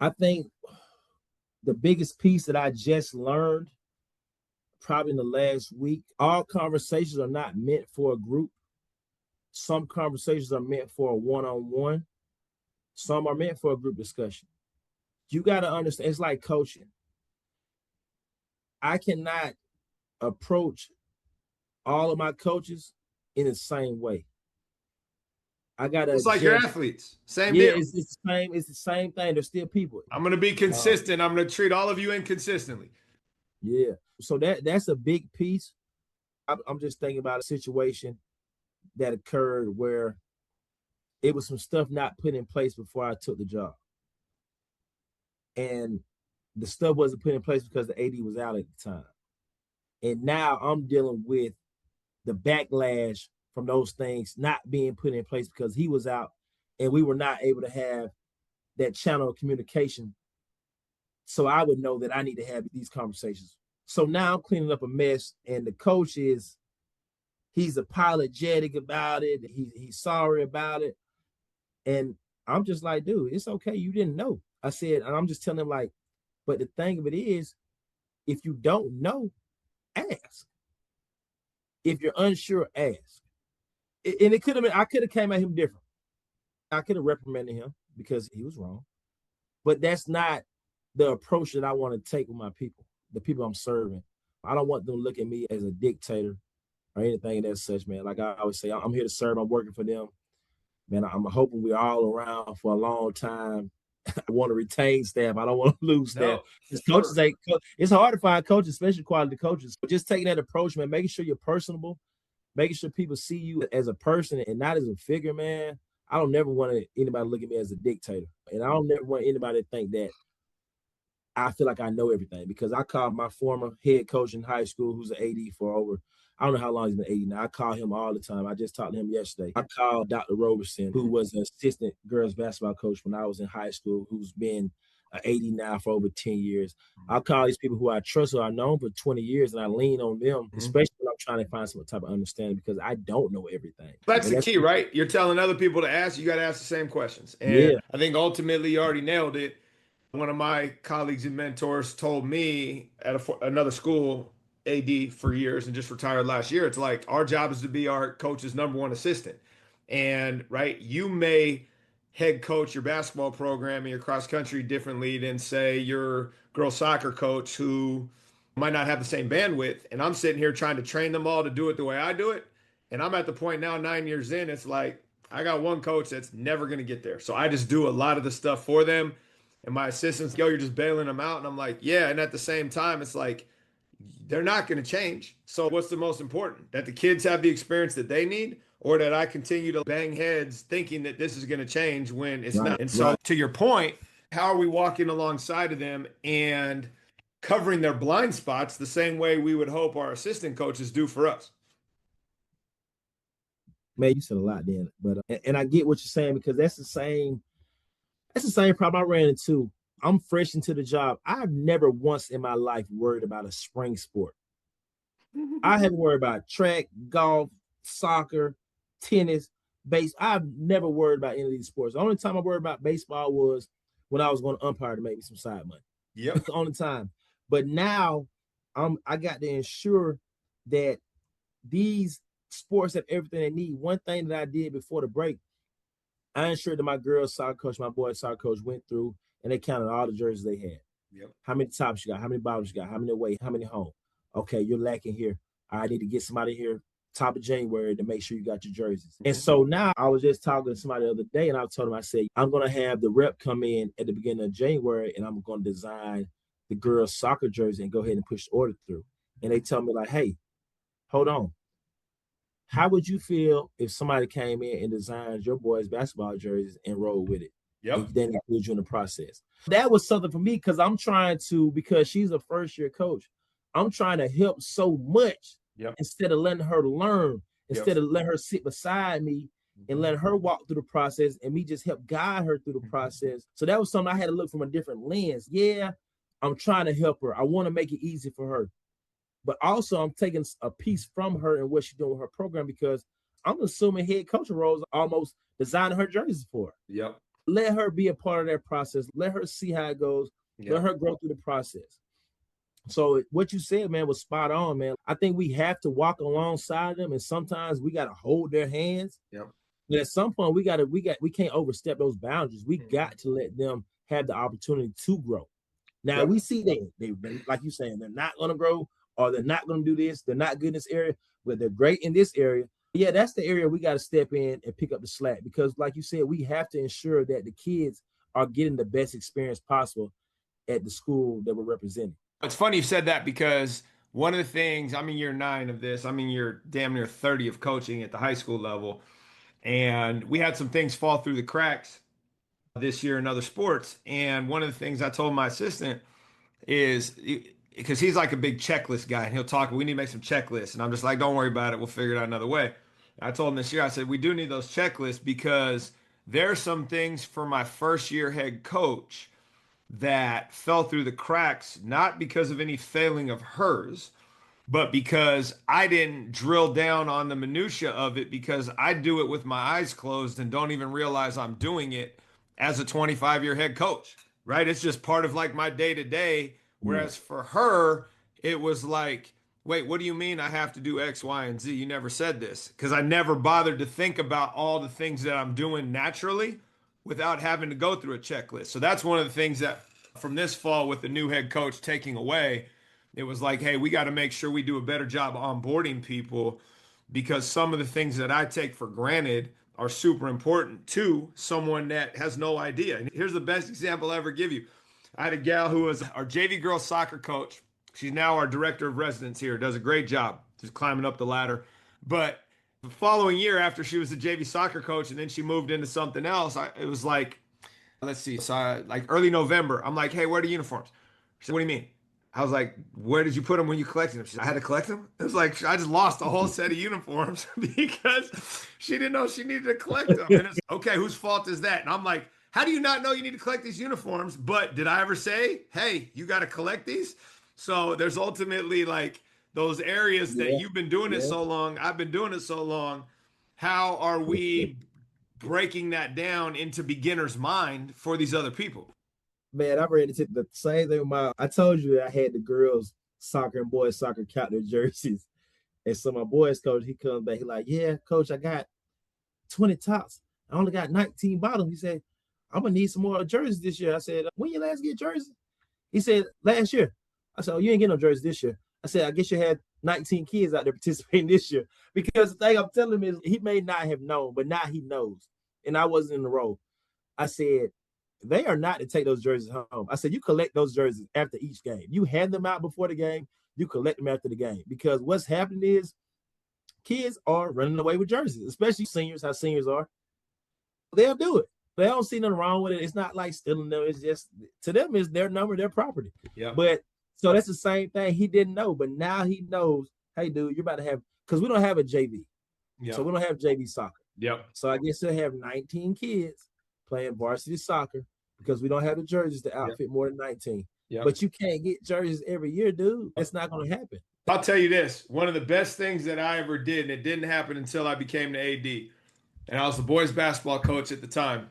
I think the biggest piece that I just learned probably in the last week, all conversations are not meant for a group. Some conversations are meant for a one-on-one. Some are meant for a group discussion. You got to understand, it's like coaching. I cannot approach all of my coaches in the same way. I gotta It's like your adjust. athletes. Same Yeah, deal. it's the same thing. They're still people. I'm going to be consistent. I'm going to treat all of you inconsistently. Yeah. So that's a big piece. I'm just thinking about a situation that occurred where it was some stuff not put in place before I took the job. And the stuff wasn't put in place because the AD was out at the time. And now I'm dealing with the backlash from those things not being put in place because he was out and we were not able to have that channel of communication. So I would know that I need to have these conversations. So now I'm cleaning up a mess, and the coach he's apologetic about it. He's sorry about it. And I'm just like, dude, it's okay. You didn't know. I said, and I'm just telling him, like, but the thing of it is, if you don't know, ask. If you're unsure, ask. And it could have been, I could have came at him different. I could have reprimanded him because he was wrong. But that's not the approach that I want to take with my people, the people I'm serving. I don't want them to look at me as a dictator or anything that such, man. Like I always say, I'm here to serve. I'm working for them. Man, I'm hoping we're all around for a long time. I want to retain staff. I don't want to lose staff. No, Coaches, it's hard to find coaches, especially quality coaches. But just taking that approach, man, making sure you're personable, making sure people see you as a person and not as a figure, man. I don't never want anybody to look at me as a dictator. And I don't never want anybody to think that I feel like I know everything, because I called my former head coach in high school, who's an AD for over, I don't know how long he's been AD now. I call him all the time. I just talked to him yesterday. I called Dr. Roberson, who was an assistant girls basketball coach when I was in high school, who's been an AD now for over 10 years. I call these people who I trust, who I've known for 20 years, and I lean on them, especially when I'm trying to find some type of understanding, because I don't know everything. That's the key, right? You're telling other people to ask, you got to ask the same questions. And Yeah. I think ultimately you already nailed it. One of my colleagues and mentors told me at another school, AD for years and just retired last year, it's like our job is to be our coach's number one assistant. And right, you may head coach your basketball program and your cross country differently than, say, your girls soccer coach, who might not have the same bandwidth. And I'm sitting here trying to train them all to do it the way I do it. And I'm at the point now, 9 years in, it's like I got one coach that's never going to get there. So I just do a lot of the stuff for them. And my assistants go, you're just bailing them out. And I'm like, yeah. And at the same time, it's like, they're not going to change. So what's the most important? That the kids have the experience that they need, or that I continue to bang heads thinking that this is going to change when it's not? And so to your point, how are we walking alongside of them and covering their blind spots the same way we would hope our assistant coaches do for us? Man, you said a lot then, but and I get what you're saying, because that's the same problem I ran into. I'm fresh into the job. I've never once in my life worried about a spring sport. I haven't worried about track, golf, soccer, tennis, base. I've never worried about any of these sports. The only time I worried about baseball was when I was going to umpire to make me some side money. Yep. The only time. But now I got to ensure that these sports have everything they need. One thing that I did before the break, I ensured that my girls soccer coach, my boys soccer coach went through and they counted all the jerseys they had. Yep. How many tops you got? How many bottoms you got? How many away? How many home? Okay, you're lacking here. I need to get somebody here top of January to make sure you got your jerseys. And so now I was just talking to somebody the other day, and I told him, I said, I'm going to have the rep come in at the beginning of January, and I'm going to design the girls' soccer jersey and go ahead and push the order through. And they tell me like, hey, hold on. How would you feel if somebody came in and designed your boys' basketball jerseys and rolled with it? Yep. And then include you in the process. That was something for me because I'm trying to, because she's a first-year coach, I'm trying to help so much instead of letting her learn, instead of letting her sit beside me and let her walk through the process and me just help guide her through the process. So that was something I had to look from a different lens. Yeah, I'm trying to help her. I want to make it easy for her. But also I'm taking a piece from her and what she's doing with her program because I'm assuming head coaching roles almost designing her jerseys for her. Yep. Let her be a part of that process. Let her see how it goes. Yep. Let her grow through the process. So what you said, man, was spot on, man. I think we have to walk alongside them, and sometimes we got to hold their hands. Yep. But at some point, we can't overstep those boundaries. We got to let them have the opportunity to grow. Now we see they like you saying, they're not going to grow, or they're not going to do this. They're not good in this area, but they're great in this area. Yeah, that's the area we got to step in and pick up the slack because, like you said, we have to ensure that the kids are getting the best experience possible at the school that we're representing. It's funny you said that because one of the things, I'm in year 9 of this. I'm in year damn near 30 of coaching at the high school level. And we had some things fall through the cracks this year in other sports. And one of the things I told my assistant is, because he's like a big checklist guy and he'll talk, we need to make some checklists. And I'm just like, don't worry about it. We'll figure it out another way. I told him this year, I said, we do need those checklists because there are some things for my first year head coach that fell through the cracks, not because of any failing of hers, but because I didn't drill down on the minutia of it because I do it with my eyes closed and don't even realize I'm doing it as a 25-year head coach, right? It's just part of like my day to day. Whereas for her, it was like, wait, what do you mean I have to do X, Y, and Z? You never said this because I never bothered to think about all the things that I'm doing naturally without having to go through a checklist. So that's one of the things that from this fall with the new head coach taking away, it was like, hey, we got to make sure we do a better job onboarding people because some of the things that I take for granted are super important to someone that has no idea. And here's the best example I'll ever give you. I had a gal who was our JV girls soccer coach. She's now our director of residence here, does a great job just climbing up the ladder. But the following year after she was the JV soccer coach and then she moved into something else, it was like, let's see, so like early November, I'm like, hey, where are the uniforms? She said, what do you mean? I was like, where did you put them when you collected them? She said, I had to collect them? It was like, I just lost a whole set of uniforms because she didn't know she needed to collect them. And it's, okay, whose fault is that? And I'm like, how do you not know you need to collect these uniforms? But did I ever say, hey, you got to collect these? So there's ultimately like those areas that you've been doing it so long, I've been doing it so long. How are we breaking that down into beginner's mind for these other people? Man, I'm ready to take the same thing. I told you I had the girls soccer and boys soccer count their jerseys. And so my boys coach, he comes back, he like, yeah, coach, I got 20 tops. I only got 19 bottoms. He said, I'm gonna need some more jerseys this year. I said, when you last get jerseys? He said, last year. I said, oh, you ain't getting no jerseys this year. I said, I guess you had 19 kids out there participating this year. Because the thing I'm telling him is he may not have known, but now he knows. And I wasn't in the role. I said, they are not to take those jerseys home. I said, you collect those jerseys after each game. You hand them out before the game. You collect them after the game. Because what's happening is kids are running away with jerseys, especially seniors, how seniors are. They'll do it. They don't see nothing wrong with it. It's not like stealing them. It's just, to them, it's their number, their property. Yeah. But so that's the same thing. He didn't know, but now he knows, hey, dude, you're about to have, because we don't have a JV. Yep. So we don't have JV soccer. Yep. So I guess they'll have 19 kids playing varsity soccer because we don't have the jerseys to outfit more than 19. Yep. But you can't get jerseys every year, dude. It's not going to happen. I'll tell you this. One of the best things that I ever did, and it didn't happen until I became the AD, and I was the boys basketball coach at the time,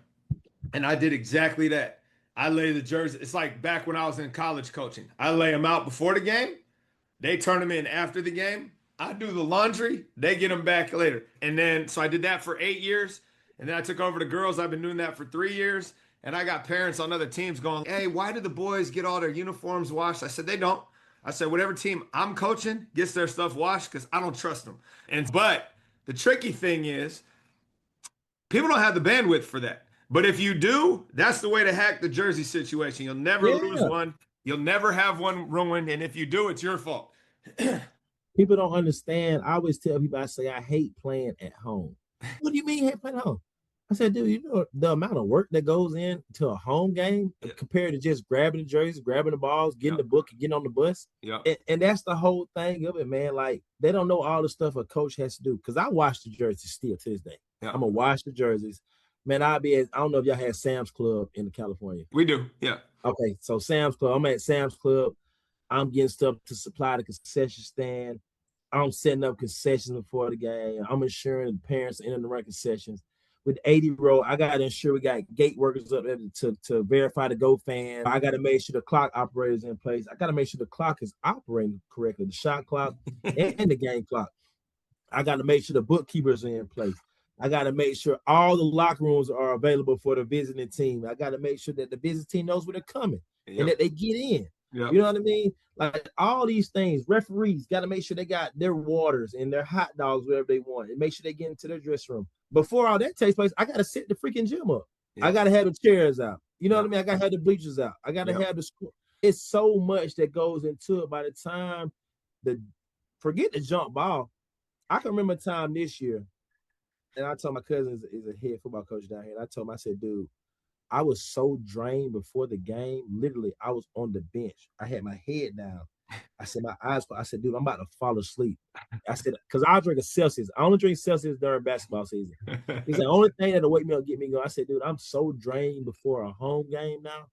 and I did exactly that. I lay the jersey. It's like back when I was in college coaching. I lay them out before the game. They turn them in after the game. I do the laundry. They get them back later. And then, so I did that for 8 years. And then I took over the girls. I've been doing that for 3 years. And I got parents on other teams going, hey, why do the boys get all their uniforms washed? I said, they don't. I said, whatever team I'm coaching gets their stuff washed because I don't trust them. But the tricky thing is, people don't have the bandwidth for that. But if you do, that's the way to hack the jersey situation. You'll never lose Yeah. one. You'll never have one ruined. And if you do, it's your fault. People don't understand. I always tell people, I say, I hate playing at home. What do you mean you hate playing at home? I said, dude, you know the amount of work that goes into a home game compared to just grabbing the jerseys, grabbing the balls, getting the book, and getting on the bus. Yeah. And that's the whole thing of it, man. Like, they don't know all the stuff a coach has to do. Because I wash the jerseys still to this day. Yeah. I'm going to wash the jerseys. Man, I don't know if y'all had Sam's Club in California. We do. Yeah. Okay. So Sam's Club, I'm at Sam's Club. I'm getting stuff to supply the concession stand. I'm setting up concessions before the game. I'm ensuring the parents are in the right concessions. With 80 row, I got to ensure we got gate workers up there to verify the go fan. I got to make sure the clock operator is in place. I got to make sure the clock is operating correctly, the shot clock and the game clock. I got to make sure the bookkeepers are in place. I got to make sure all the locker rooms are available for the visiting team. I got to make sure that the visiting team knows where they're coming and that they get in. Yep. You know what I mean? Like, all these things, referees got to make sure they got their waters and their hot dogs, whatever they want, and make sure they get into their dressing room. Before all that takes place, I got to set the freaking gym up. Yep. I got to have the chairs out. You know what I mean? I got to have the bleachers out. I got to have the score. It's so much that goes into it. By the time forget the jump ball, I can remember a time this year, and I told my cousin is a head football coach down here, and I told him, I said, dude, I was so drained before the game. Literally, I was on the bench. I had my head down. I said, my eyes. I said, dude, I'm about to fall asleep. I said, because I'll drink a Celsius. I only drink Celsius during basketball season. It's the only thing that'll wake me up, get me going. I said, dude, I'm so drained before a home game now.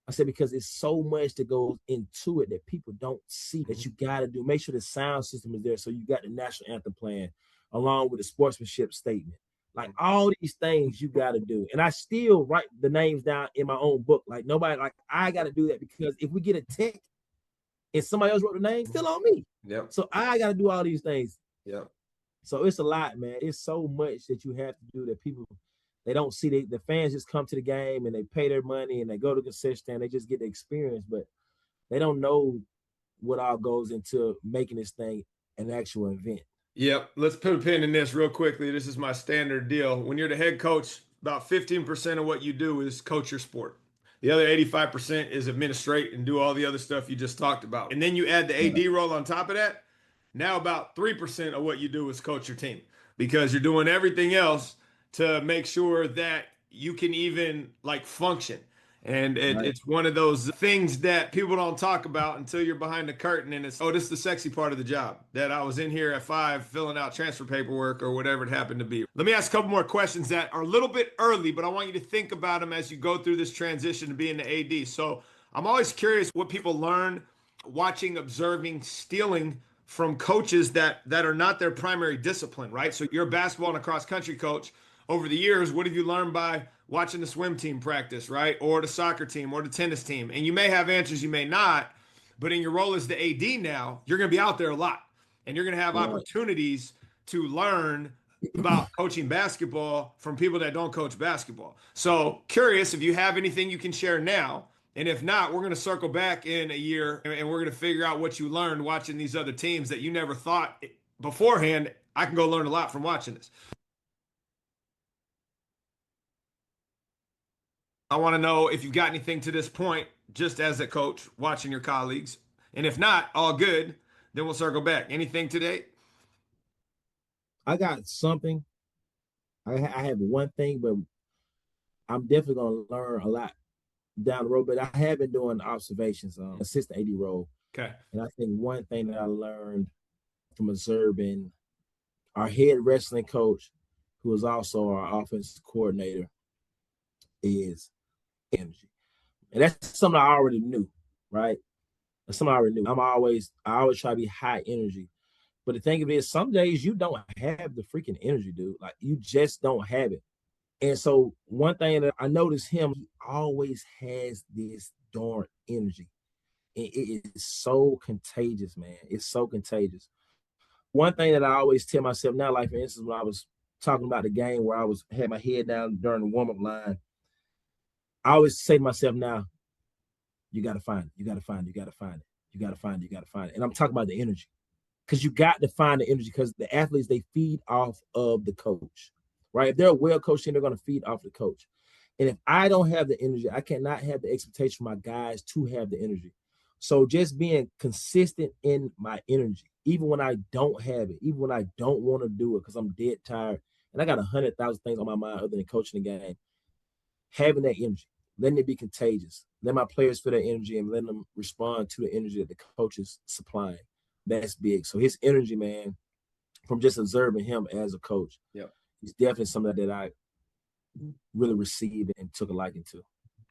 I said, because it's so much that goes into it that people don't see that you got to do. Make sure the sound system is there. So you got the national anthem playing along with the sportsmanship statement. Like, all these things you got to do. And I still write the names down in my own book. Like, nobody, like, I got to do that, because if we get a tech and somebody else wrote the name, still on me. Yep. So I got to do all these things. Yep. So it's a lot, man. It's so much that you have to do that people, they don't see. The fans just come to the game and they pay their money and they go to the concession stand. They just get the experience, but they don't know what all goes into making this thing an actual event. Yep. Let's put a pin in this real quickly. This is my standard deal. When you're the head coach, about 15% of what you do is coach your sport. The other 85% is administrate and do all the other stuff you just talked about. And then you add the AD role on top of that. Now about 3% of what you do is coach your team, because you're doing everything else to make sure that you can even like function. And it's one of those things that people don't talk about until you're behind the curtain. And it's, oh, this is the sexy part of the job, that I was in here at 5 filling out transfer paperwork or whatever it happened to be. Let me ask a couple more questions that are a little bit early, but I want you to think about them as you go through this transition to being the AD. So I'm always curious what people learn watching, observing, stealing from coaches that are not their primary discipline, right? So you're a basketball and a cross country coach. Over the years, what have you learned by watching the swim team practice, right? Or the soccer team or the tennis team? And you may have answers, you may not, but in your role as the AD now, you're going to be out there a lot, and you're going to have opportunities to learn about coaching basketball from people that don't coach basketball. So curious if you have anything you can share now. And if not, we're going to circle back in a year and we're going to figure out what you learned watching these other teams that you never thought beforehand. I can go learn a lot from watching this. I want to know if you've got anything to this point, just as a coach, watching your colleagues. And if not, all good, then we'll circle back. Anything today? I got something. I have one thing, but I'm definitely going to learn a lot down the road. But I have been doing observations on assistant AD role. Okay. And I think one thing that I learned from observing our head wrestling coach, who is also our offensive coordinator, is energy. And that's something I already knew, right? That's something I already knew. I always try to be high energy. But the thing of it is, some days you don't have the freaking energy, dude. Like, you just don't have it. And so one thing that I noticed him, he always has this darn energy. And it is so contagious, man. It's so contagious. One thing that I always tell myself now, like for instance, when I was talking about the game where I had my head down during the warm-up line, I always say to myself now, you got to find it. You got to find it. You got to find it. You got to find it. You got to find it. And I'm talking about the energy, because you got to find the energy, because the athletes, they feed off of the coach, right? If they're a well coached team, they're going to feed off the coach. And if I don't have the energy, I cannot have the expectation for my guys to have the energy. So just being consistent in my energy, even when I don't have it, even when I don't want to do it because I'm dead tired and I got 100,000 things on my mind other than coaching the game, having that energy, letting it be contagious, let my players feel that energy and letting them respond to the energy that the coach is supplying. That's big. So his energy, man, from just observing him as a coach, he's definitely something that I really received and took a liking to.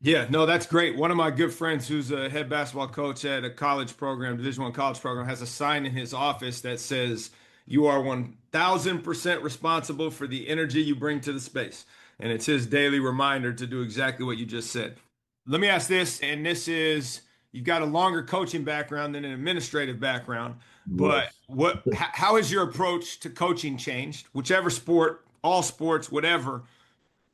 Yeah, no, that's great. One of my good friends who's a head basketball coach at a college program, Division I college program, has a sign in his office that says, "You are 1000% responsible for the energy you bring to the space." And it's his daily reminder to do exactly what you just said. Let me ask this, and this is, you've got a longer coaching background than an administrative background, but Yes. how has your approach to coaching changed? Whichever sport, all sports, whatever,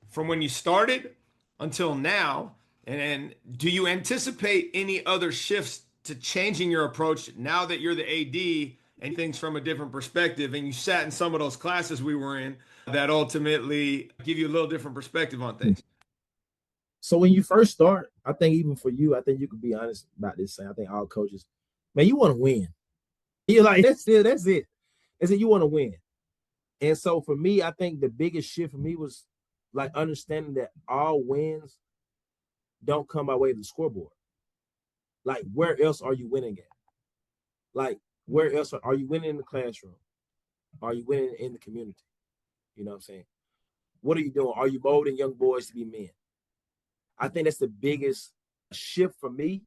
from when you started until now? And do you anticipate any other shifts to changing your approach now that you're the AD and things from a different perspective, and you sat in some of those classes we were in that ultimately give you a little different perspective on things? So when you first start, I think even for you, I think you could be honest about this. I think all coaches, man, you want to win. You're like, that's it. That's it. Is it you want to win? And so for me, I think the biggest shift for me was like understanding that all wins don't come by way of the scoreboard. Like, where else are you winning at? Like, where else are you winning in the classroom? Are you winning in the community? You know what I'm saying? What are you doing? Are you molding young boys to be men? I think that's the biggest shift for me,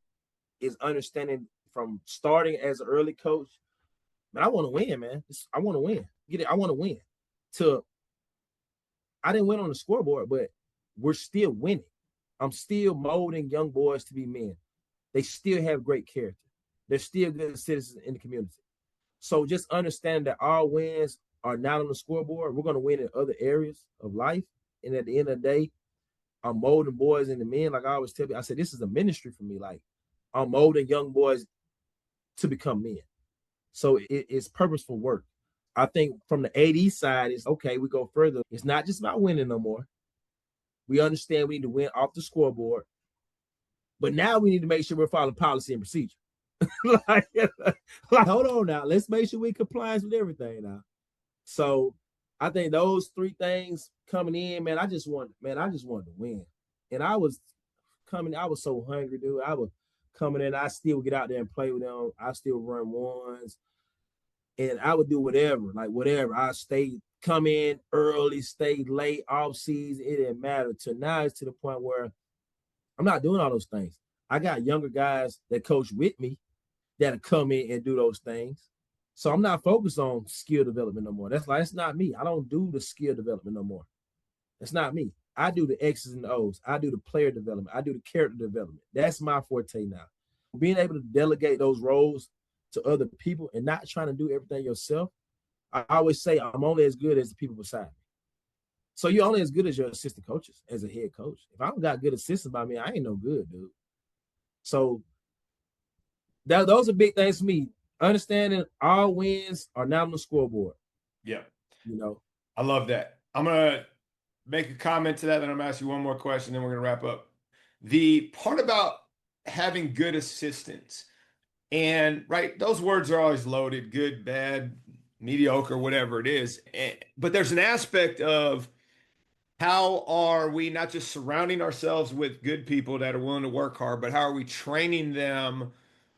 is understanding from starting as an early coach. Man, I want to win, man. I want to win. Get it? I want to win. To I didn't win on the scoreboard, but we're still winning. I'm still molding young boys to be men. They still have great character. They're still good citizens in the community. So just understand that our wins are not on the scoreboard. We're going to win in other areas of life. And at the end of the day, I'm molding boys into men. Like I always tell you, I said, this is a ministry for me. Like, I'm molding young boys to become men. So it's purposeful work. I think from the AD side, it's okay, we go further. It's not just about winning no more. We understand we need to win off the scoreboard, but now we need to make sure we're following policy and procedure. like, hold on now. Let's make sure we compliance with everything now. So I think those three things coming in, man, I just wanted to win. And I was so hungry, dude. I was coming in, I still get out there and play with them. I still run ones. And I would do whatever, like whatever. I stay, come in early, stay late, off season. It didn't matter. To now, it's to the point where I'm not doing all those things. I got younger guys that coach with me that'll come in and do those things. So I'm not focused on skill development no more. That's not me. I don't do the skill development no more. That's not me. I do the X's and O's. I do the player development. I do the character development. That's my forte now. Being able to delegate those roles to other people and not trying to do everything yourself. I always say I'm only as good as the people beside me. So you're only as good as your assistant coaches as a head coach. If I don't got good assistants by me, I ain't no good, dude. So those are big things for me. Understanding all wins are not on the scoreboard. Yeah. You know, I love that. I'm going to make a comment to that, then I'm going to ask you one more question, then we're going to wrap up. The part about having good assistants, and right, those words are always loaded, good, bad, mediocre, whatever it is. But there's an aspect of, how are we not just surrounding ourselves with good people that are willing to work hard, but how are we training them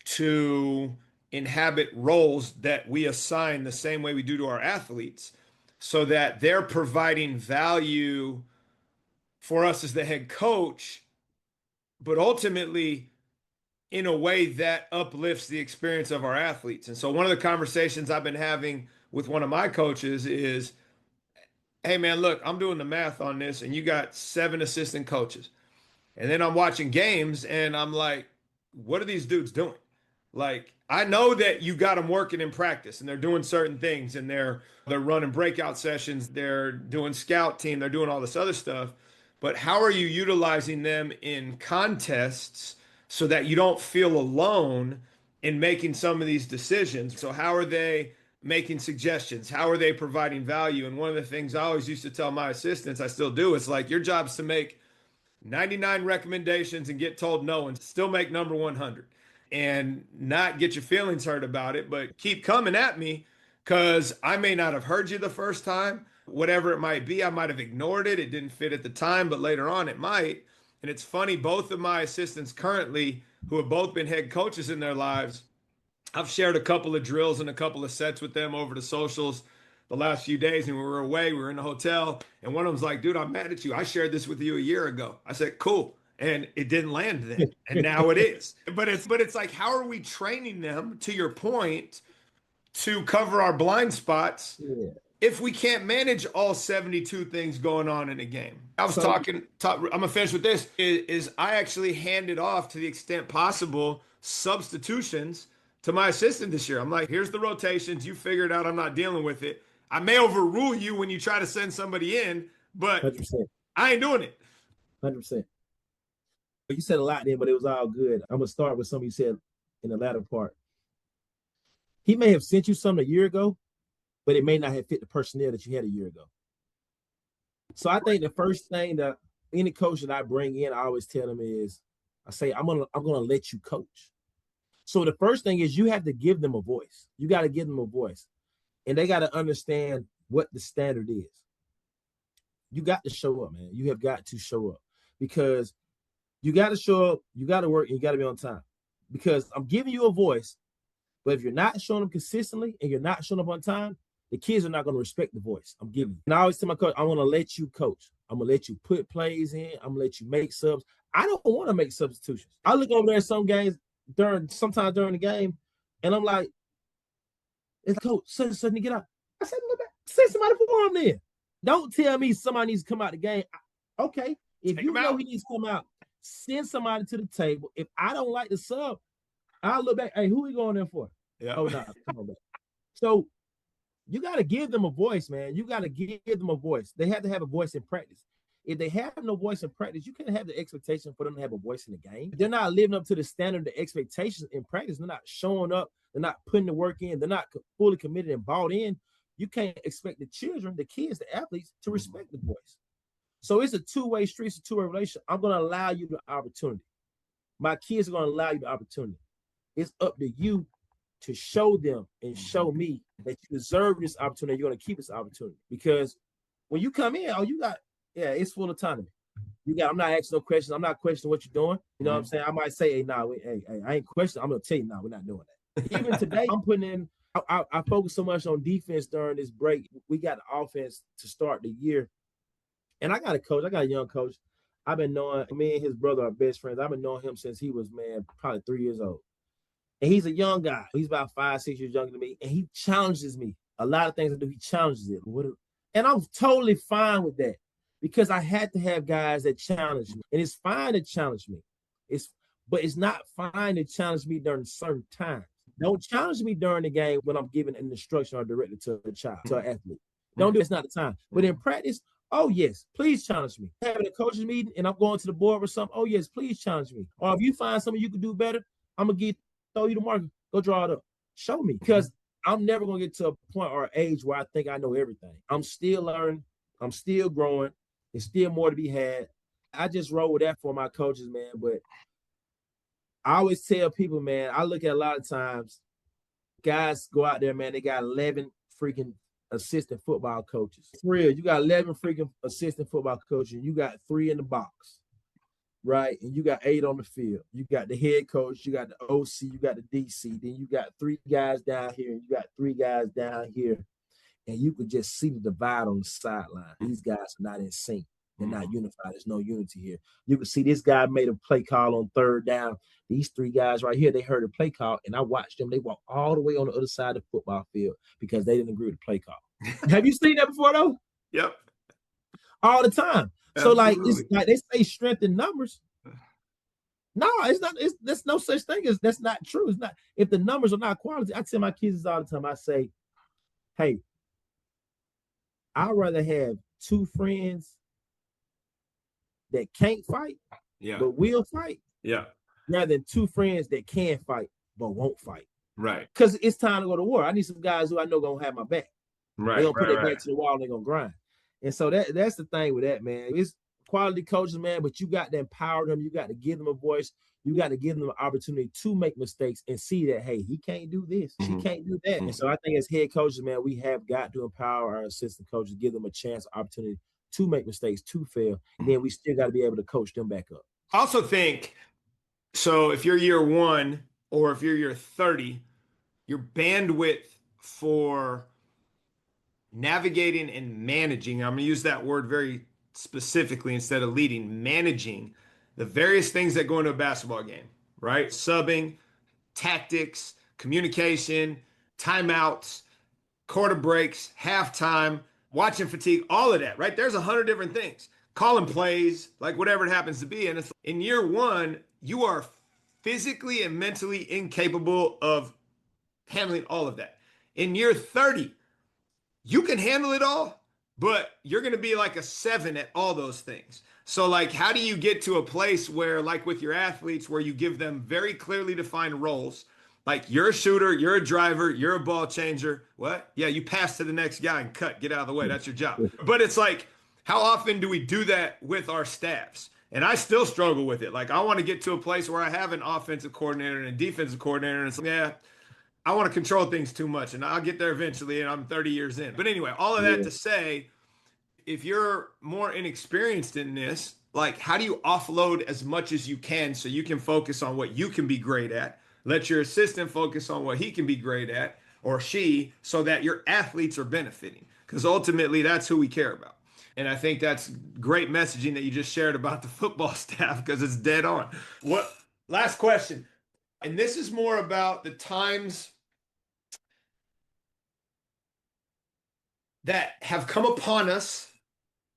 to inhabit roles that we assign the same way we do to our athletes, so that they're providing value for us as the head coach, but ultimately in a way that uplifts the experience of our athletes. And so one of the conversations I've been having with one of my coaches is, hey man, look, I'm doing the math on this, and you got 7 assistant coaches. And then I'm watching games and I'm like, what are these dudes doing? Like, I know that you got them working in practice and they're doing certain things, and they're running breakout sessions, they're doing scout team, they're doing all this other stuff. But how are you utilizing them in contests so that you don't feel alone in making some of these decisions. So how are they making suggestions? How are they providing value? And one of the things I always used to tell my assistants, I still do, it's like your job's to make 99 recommendations and get told no and still make number 100 and not get your feelings hurt about it, but keep coming at me because I may not have heard you the first time, whatever it might be. I might have ignored it. It didn't fit at the time, but later on it might. And it's funny, both of my assistants currently, who have both been head coaches in their lives, I've shared a couple of drills and a couple of sets with them over the socials the last few days. And we were away, we were in the hotel, and one of them's like, dude, I'm mad at you. I shared this with you a year ago. I said, cool. And it didn't land then. And now it is. But it's like, how are we training them, to your point, to cover our blind spots if we can't manage all 72 things going on in a game? I was I'm gonna finish with this, is I actually handed off, to the extent possible, substitutions to my assistant this year. I'm like, here's the rotations. You figure it out. I'm not dealing with it. I may overrule you when you try to send somebody in, but 100%. I ain't doing it. 100%. You said a lot there, but it was all good. I'm gonna start with something you said in the latter part. He may have sent you something a year ago, but it may not have fit the personnel that you had a year ago. So I think the first thing that any coach that I bring in, I always tell them is, I say, I'm gonna let you coach. So the first thing is you have to give them a voice. You got to give them a voice, and they got to understand what the standard is. You got to show up, man. You have got to show up, because you got to show up, you got to work, and you got to be on time. Because I'm giving you a voice, but if you're not showing them consistently and you're not showing up on time, the kids are not going to respect the voice I'm giving you. And I always tell my coach, I want to let you coach. I'm going to let you put plays in. I'm going to let you make subs. I don't want to make substitutions. I look over there at some games, sometimes during the game, and I'm like, it's like, coach, suddenly get out. I said, look back, send somebody for him then. Don't tell me somebody needs to come out the game. Okay, if you know he needs to come out, send somebody to the table. If I don't like the sub, I'll look back. Hey, who we going in for? Yeah. Oh, no, come on back. So you got to give them a voice, man. You got to give them a voice. They have to have a voice in practice. If they have no voice in practice, you can't have the expectation for them to have a voice in the game. They're not living up to the standard, the expectations in practice. They're not showing up. They're not putting the work in. They're not fully committed and bought in. You can't expect the children, the kids, the athletes to respect the voice. So it's a two-way street. It's a two-way relationship. I'm going to allow you the opportunity. My kids are going to allow you the opportunity. It's up to you to show them and show me that you deserve this opportunity. You're going to keep this opportunity. Because when you come in, it's full autonomy. I'm not asking no questions. I'm not questioning what you're doing. You know what I'm saying? I might say, hey, I ain't questioning. I'm going to tell you, we're not doing that. Even today, I'm putting in, I focus so much on defense during this break. We got the offense to start the year. And I got a young coach. I've been knowing, me and his brother are best friends. I've been knowing him since he was, probably 3 years old. And he's a young guy. He's about 5, 6 years younger than me. And he challenges me. A lot of things I do, he challenges it. And I'm totally fine with that, because I had to have guys that challenge me. And it's fine to challenge me. But it's not fine to challenge me during certain times. Don't challenge me during the game when I'm giving an instruction or direction to a child, to an athlete. Don't do it. It's not the time. But in practice, oh, yes, please challenge me. Having a coaches meeting and I'm going to the board or something, oh, yes, please challenge me. Or if you find something you can do better, I'm going to throw you the marker. Go draw it up. Show me. Because I'm never going to get to a point or age where I think I know everything. I'm still learning. I'm still growing. There's still more to be had. I just roll with that for my coaches, man. But I always tell people, man, I look at a lot of times, guys go out there, man, they got 11 freaking assistant football coaches. For real, you got 11 freaking assistant football coaches, and you got 3 in the box, right? And you got 8 on the field. You got the head coach, you got the OC, you got the DC, then you got 3 guys down here, and you got 3 guys down here. And you could just see the divide on the sideline. These guys are not in sync. They're not unified. There's no unity here. You can see this guy made a play call on 3rd down. These 3 guys right here, they heard a play call, and I watched them. They walked all the way on the other side of the football field because they didn't agree with the play call. Have you seen that before, though? Yep. All the time. Absolutely. So, it's like they say strength in numbers. No, it's not. There's no such thing as that's not true. It's not. If the numbers are not quality, I tell my kids all the time, I say, hey, I'd rather have 2 friends that can't fight, but will fight, rather than 2 friends that can fight but won't fight. Right. Because it's time to go to war. I need some guys who I know gonna have my back. Right. They're gonna put Right. their back to the wall and they're gonna grind. And so that's the thing with that, man. It's quality coaches, man, but you got to empower them. You got to give them a voice. You got to give them an opportunity to make mistakes and see that, hey, he can't do this. She can't do that. And so I think as head coaches, man, we have got to empower our assistant coaches, give them a chance, opportunity to make mistakes, to fail. And then we still got to be able to coach them back up. I also think, so if you're year one or if you're year 30, your bandwidth for navigating and managing, I'm going to use that word very specifically instead of leading, managing the various things that go into a basketball game, right? Subbing, tactics, communication, timeouts, quarter breaks, halftime, watching fatigue, all of that, right? There's 100 different things. Calling plays, like whatever it happens to be. And it's in year one, you are physically and mentally incapable of handling all of that. In year 30, you can handle it all, but you're going to be like a 7 at all those things. So, like, how do you get to a place where, like with your athletes, where you give them very clearly defined roles? Like, you're a shooter, you're a driver, you're a ball changer. What? Yeah, you pass to the next guy and cut, get out of the way. That's your job. But it's like, how often do we do that with our staffs? And I still struggle with it. Like, I want to get to a place where I have an offensive coordinator and a defensive coordinator. And it's like, yeah, I want to control things too much. And I'll get there eventually. And I'm 30 years in. But anyway, all of that to say, if you're more inexperienced in this, like, how do you offload as much as you can so you can focus on what you can be great at? Let your assistant focus on what he can be great at, or she, so that your athletes are benefiting. Because ultimately, that's who we care about. And I think that's great messaging that you just shared about the football staff, because it's dead on. What? Last question. And this is more about the times that have come upon us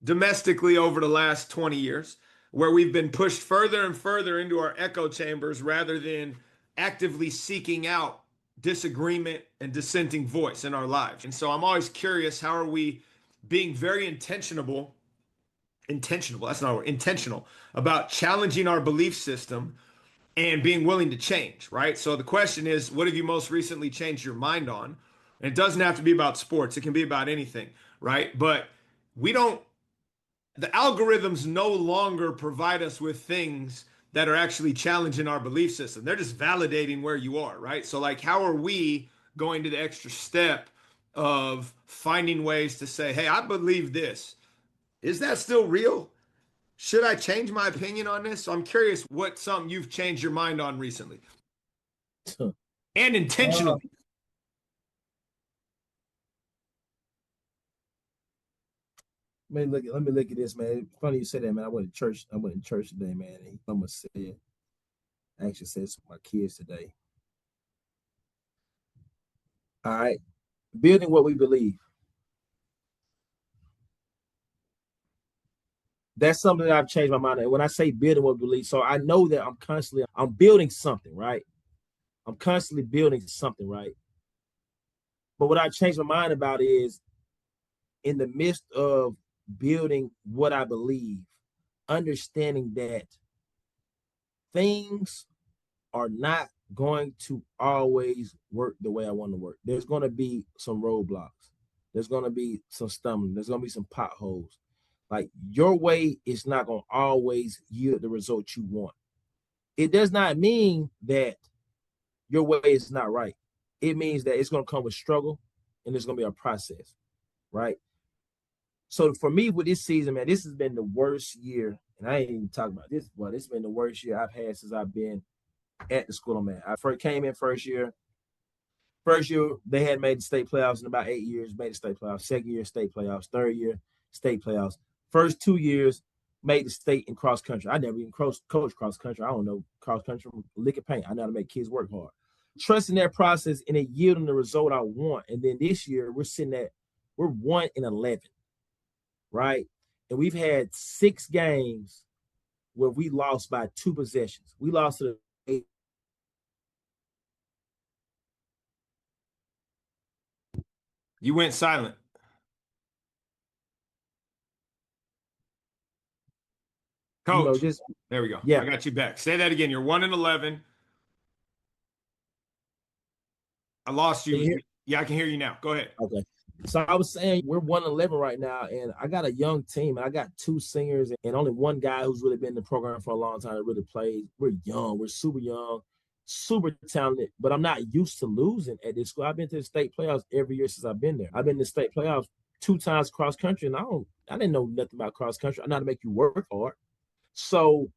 domestically over the last 20 years, where we've been pushed further and further into our echo chambers rather than actively seeking out disagreement and dissenting voice in our lives. And so I'm always curious, how are we being very intentional, that's not a word, intentional about challenging our belief system and being willing to change, right? So the question is, what have you most recently changed your mind on? And it doesn't have to be about sports, it can be about anything, right? But we don't, the algorithms no longer provide us with things that are actually challenging our belief system. They're just validating where you are, right? So, like, how are we going to the extra step of finding ways to say, hey, I believe this. Is that still real? Should I change my opinion on this? So I'm curious what something you've changed your mind on recently and intentionally. Man, let me look at this, man. Funny you said that, man. I went to church. I went to church today, man. And someone said, I actually said to my kids today. All right, building what we believe. That's something that I've changed my mind. And when I say building what we believe, so I know that I'm building something, right? I'm constantly building something, right? But what I changed my mind about is in the midst of building what I believe, understanding that things are not going to always work the way I want to work. There's going to be some roadblocks. There's going to be some stumbling. There's going to be some potholes. Like, your way is not going to always yield the result you want. It does not mean that your way is not right. It means that it's going to come with struggle and it's going to be a process, right? So for me with this season, man, this has been the worst year. And I ain't even talking about this, but it's been the worst year I've had since I've been at the school I'm at. I first came in first year. First year, they had made the state playoffs in about 8 years, made the state playoffs. Second year, state playoffs. Third year, state playoffs. First 2 years, made the state in cross country. I never even coached cross country. I don't know cross country from lick of paint. I know how to make kids work hard. Trusting that process and it yielding the result I want. And then this year, we're 1-11, right? And we've had 6 games where we lost by 2 possessions. We lost to the You went silent. Coach, just there we go. yeah. I got you back. Say that again. You're 1-11. I lost Can you you. hear? Yeah, I can hear you now. Go ahead. Okay. So I was saying we're 111 right now, and I got a young team, and I got 2 seniors and only one guy who's really been in the program for a long time that really plays. We're young, we're super young, super talented, but I'm not used to losing at this school. I've been to the state playoffs every year since I've been there. I've been to the state playoffs 2 times cross country, and I didn't know nothing about cross country. I know how to make you work hard. So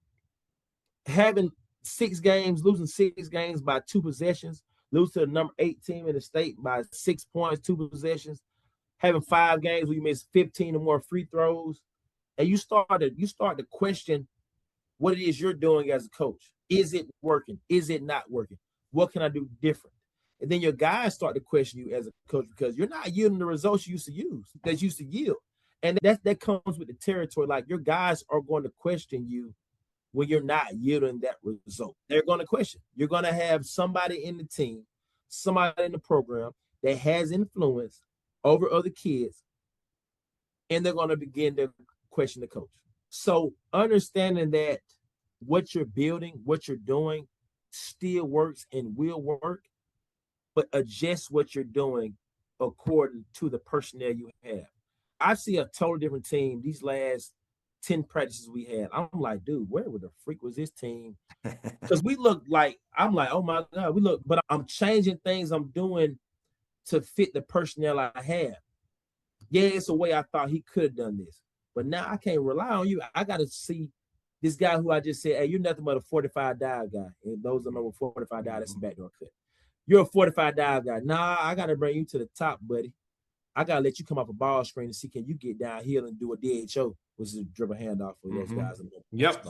having 6 games, losing 6 games by 2 possessions, lose to the number 8 team in the state by 6 points, 2 possessions, having 5 games where you miss 15 or more free throws, and you start to question what it is you're doing as a coach. Is it working? Is it not working? What can I do different? And then your guys start to question you as a coach because you're not yielding the results you used to yield. And that comes with the territory. Like your guys are going to question you when you're not yielding that result. They're going to question. You're going to have somebody in the team, somebody in the program that has influence over other kids, and they're going to begin to question the coach. So understanding that what you're building, what you're doing still works and will work, but adjust what you're doing according to the personnel you have. I see a totally different team these last 10 practices we had. I'm like, dude, where the freak was this team? Because we look like, I'm like, oh my God, but I'm changing things I'm doing to fit the personnel I have. Yeah, it's a way I thought he could have done this. But now I can't rely on you. I got to see this guy who I just said, hey, you're nothing but a 45 dive guy. And those that know what 45 dive, that's a backdoor cut. You're a 45 dive guy. Nah, I got to bring you to the top, buddy. I got to let you come off a ball screen and see can you get downhill and do a DHO, which is a dribble handoff for those guys. Yep.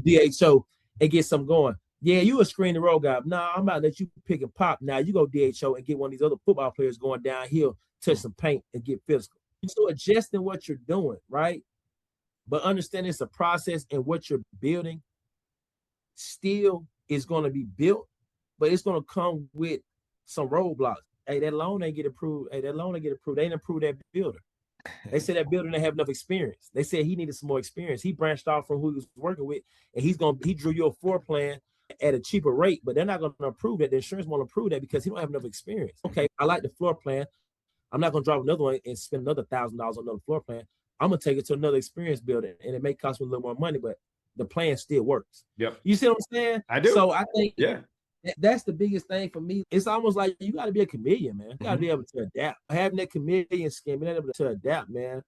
DHO and get some going. Yeah, you a screen and roll guy. Nah, I'm about to let you pick and pop. Now you go DHO and get one of these other football players going downhill, touch some paint and get physical. So adjusting what you're doing, right? But understanding it's a process and what you're building still is going to be built, but it's going to come with some roadblocks. Hey, that loan ain't get approved. They didn't approve that builder. They said that builder didn't have enough experience. They said he needed some more experience. He branched off from who he was working with, and he drew you a floor plan at a cheaper rate, but they're not going to approve that. The insurance won't approve that because he don't have enough experience. Okay, I like the floor plan. I'm not going to drop another one and spend another $1,000 on another floor plan. I'm going to take it to another experience builder, and it may cost me a little more money, but the plan still works. Yep. You see what I'm saying? I do. So I think that's the biggest thing for me. It's almost like you got to be a chameleon, man. You got to be able to adapt. Having that chameleon skin, being able to adapt, man.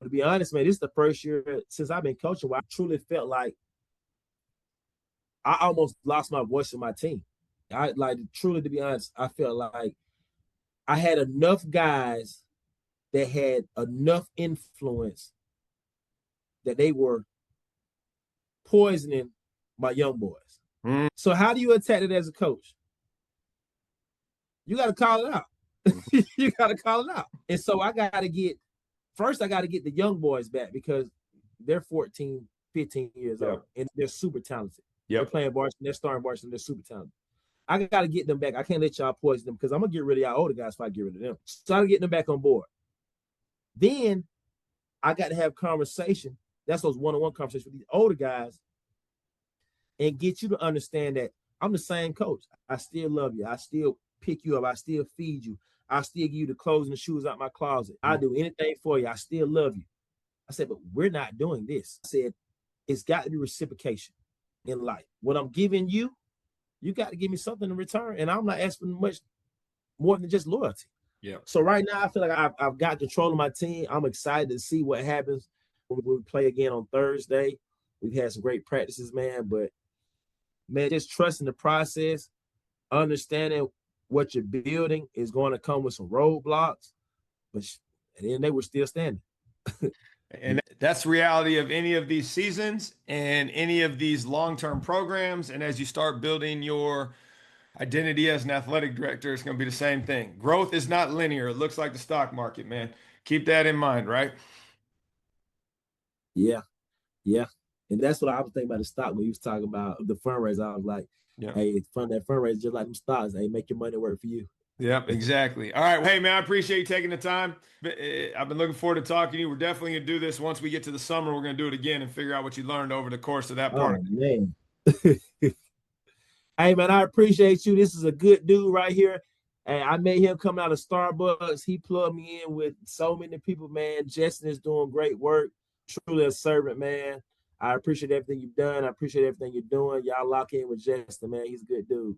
To be honest, man, this is the first year since I've been coaching where I truly felt like I almost lost my voice in my team. Truly, to be honest, I felt like I had enough guys that had enough influence that they were poisoning my young boys. So how do you attack it as a coach? You got to call it out. You got to call it out. And so I got to get the young boys back because they're 14, 15 years old and they're super talented. They're playing varsity, they're starting varsity, they're super talented. I got to get them back. I can't let y'all poison them because I'm going to get rid of y'all older guys if I get rid of them. So I got to get them back on board. Then I got to have conversation. That's those one-on-one conversations with these older guys and get you to understand that I'm the same coach. I still love you. I still pick you up. I still feed you. I still give you the clothes and the shoes out my closet. I do anything for you. I still love you. I said, but we're not doing this. I said, it's got to be reciprocation in life. What I'm giving you, you got to give me something in return. And I'm not asking much more than just loyalty. Yeah. So right now, I feel like I've got control of my team. I'm excited to see what happens when we play again on Thursday. We've had some great practices, man. But, man, just trusting the process, understanding what you're building is going to come with some roadblocks. But at the end, they were still standing. And that's the reality of any of these seasons and any of these long-term programs. And as you start building your identity as an athletic director, it's going to be the same thing. Growth is not linear. It looks like the stock market, man. Keep that in mind, right? Yeah. And that's what I was thinking about the stock when you was talking about the fundraiser. I was like, hey, that fundraiser just like them stocks. Hey, make your money work for you. Yep, exactly. All right. Hey, man, I appreciate you taking the time. I've been looking forward to talking to you. We're definitely going to do this once we get to the summer. We're going to do it again and figure out what you learned over the course of that part. Oh, man. Hey, man, I appreciate you. This is a good dude right here. And I met him coming out of Starbucks. He plugged me in with so many people, man. Justin is doing great work. Truly a servant, man. I appreciate everything you've done. I appreciate everything you're doing. Y'all lock in with Justin, man. He's a good dude.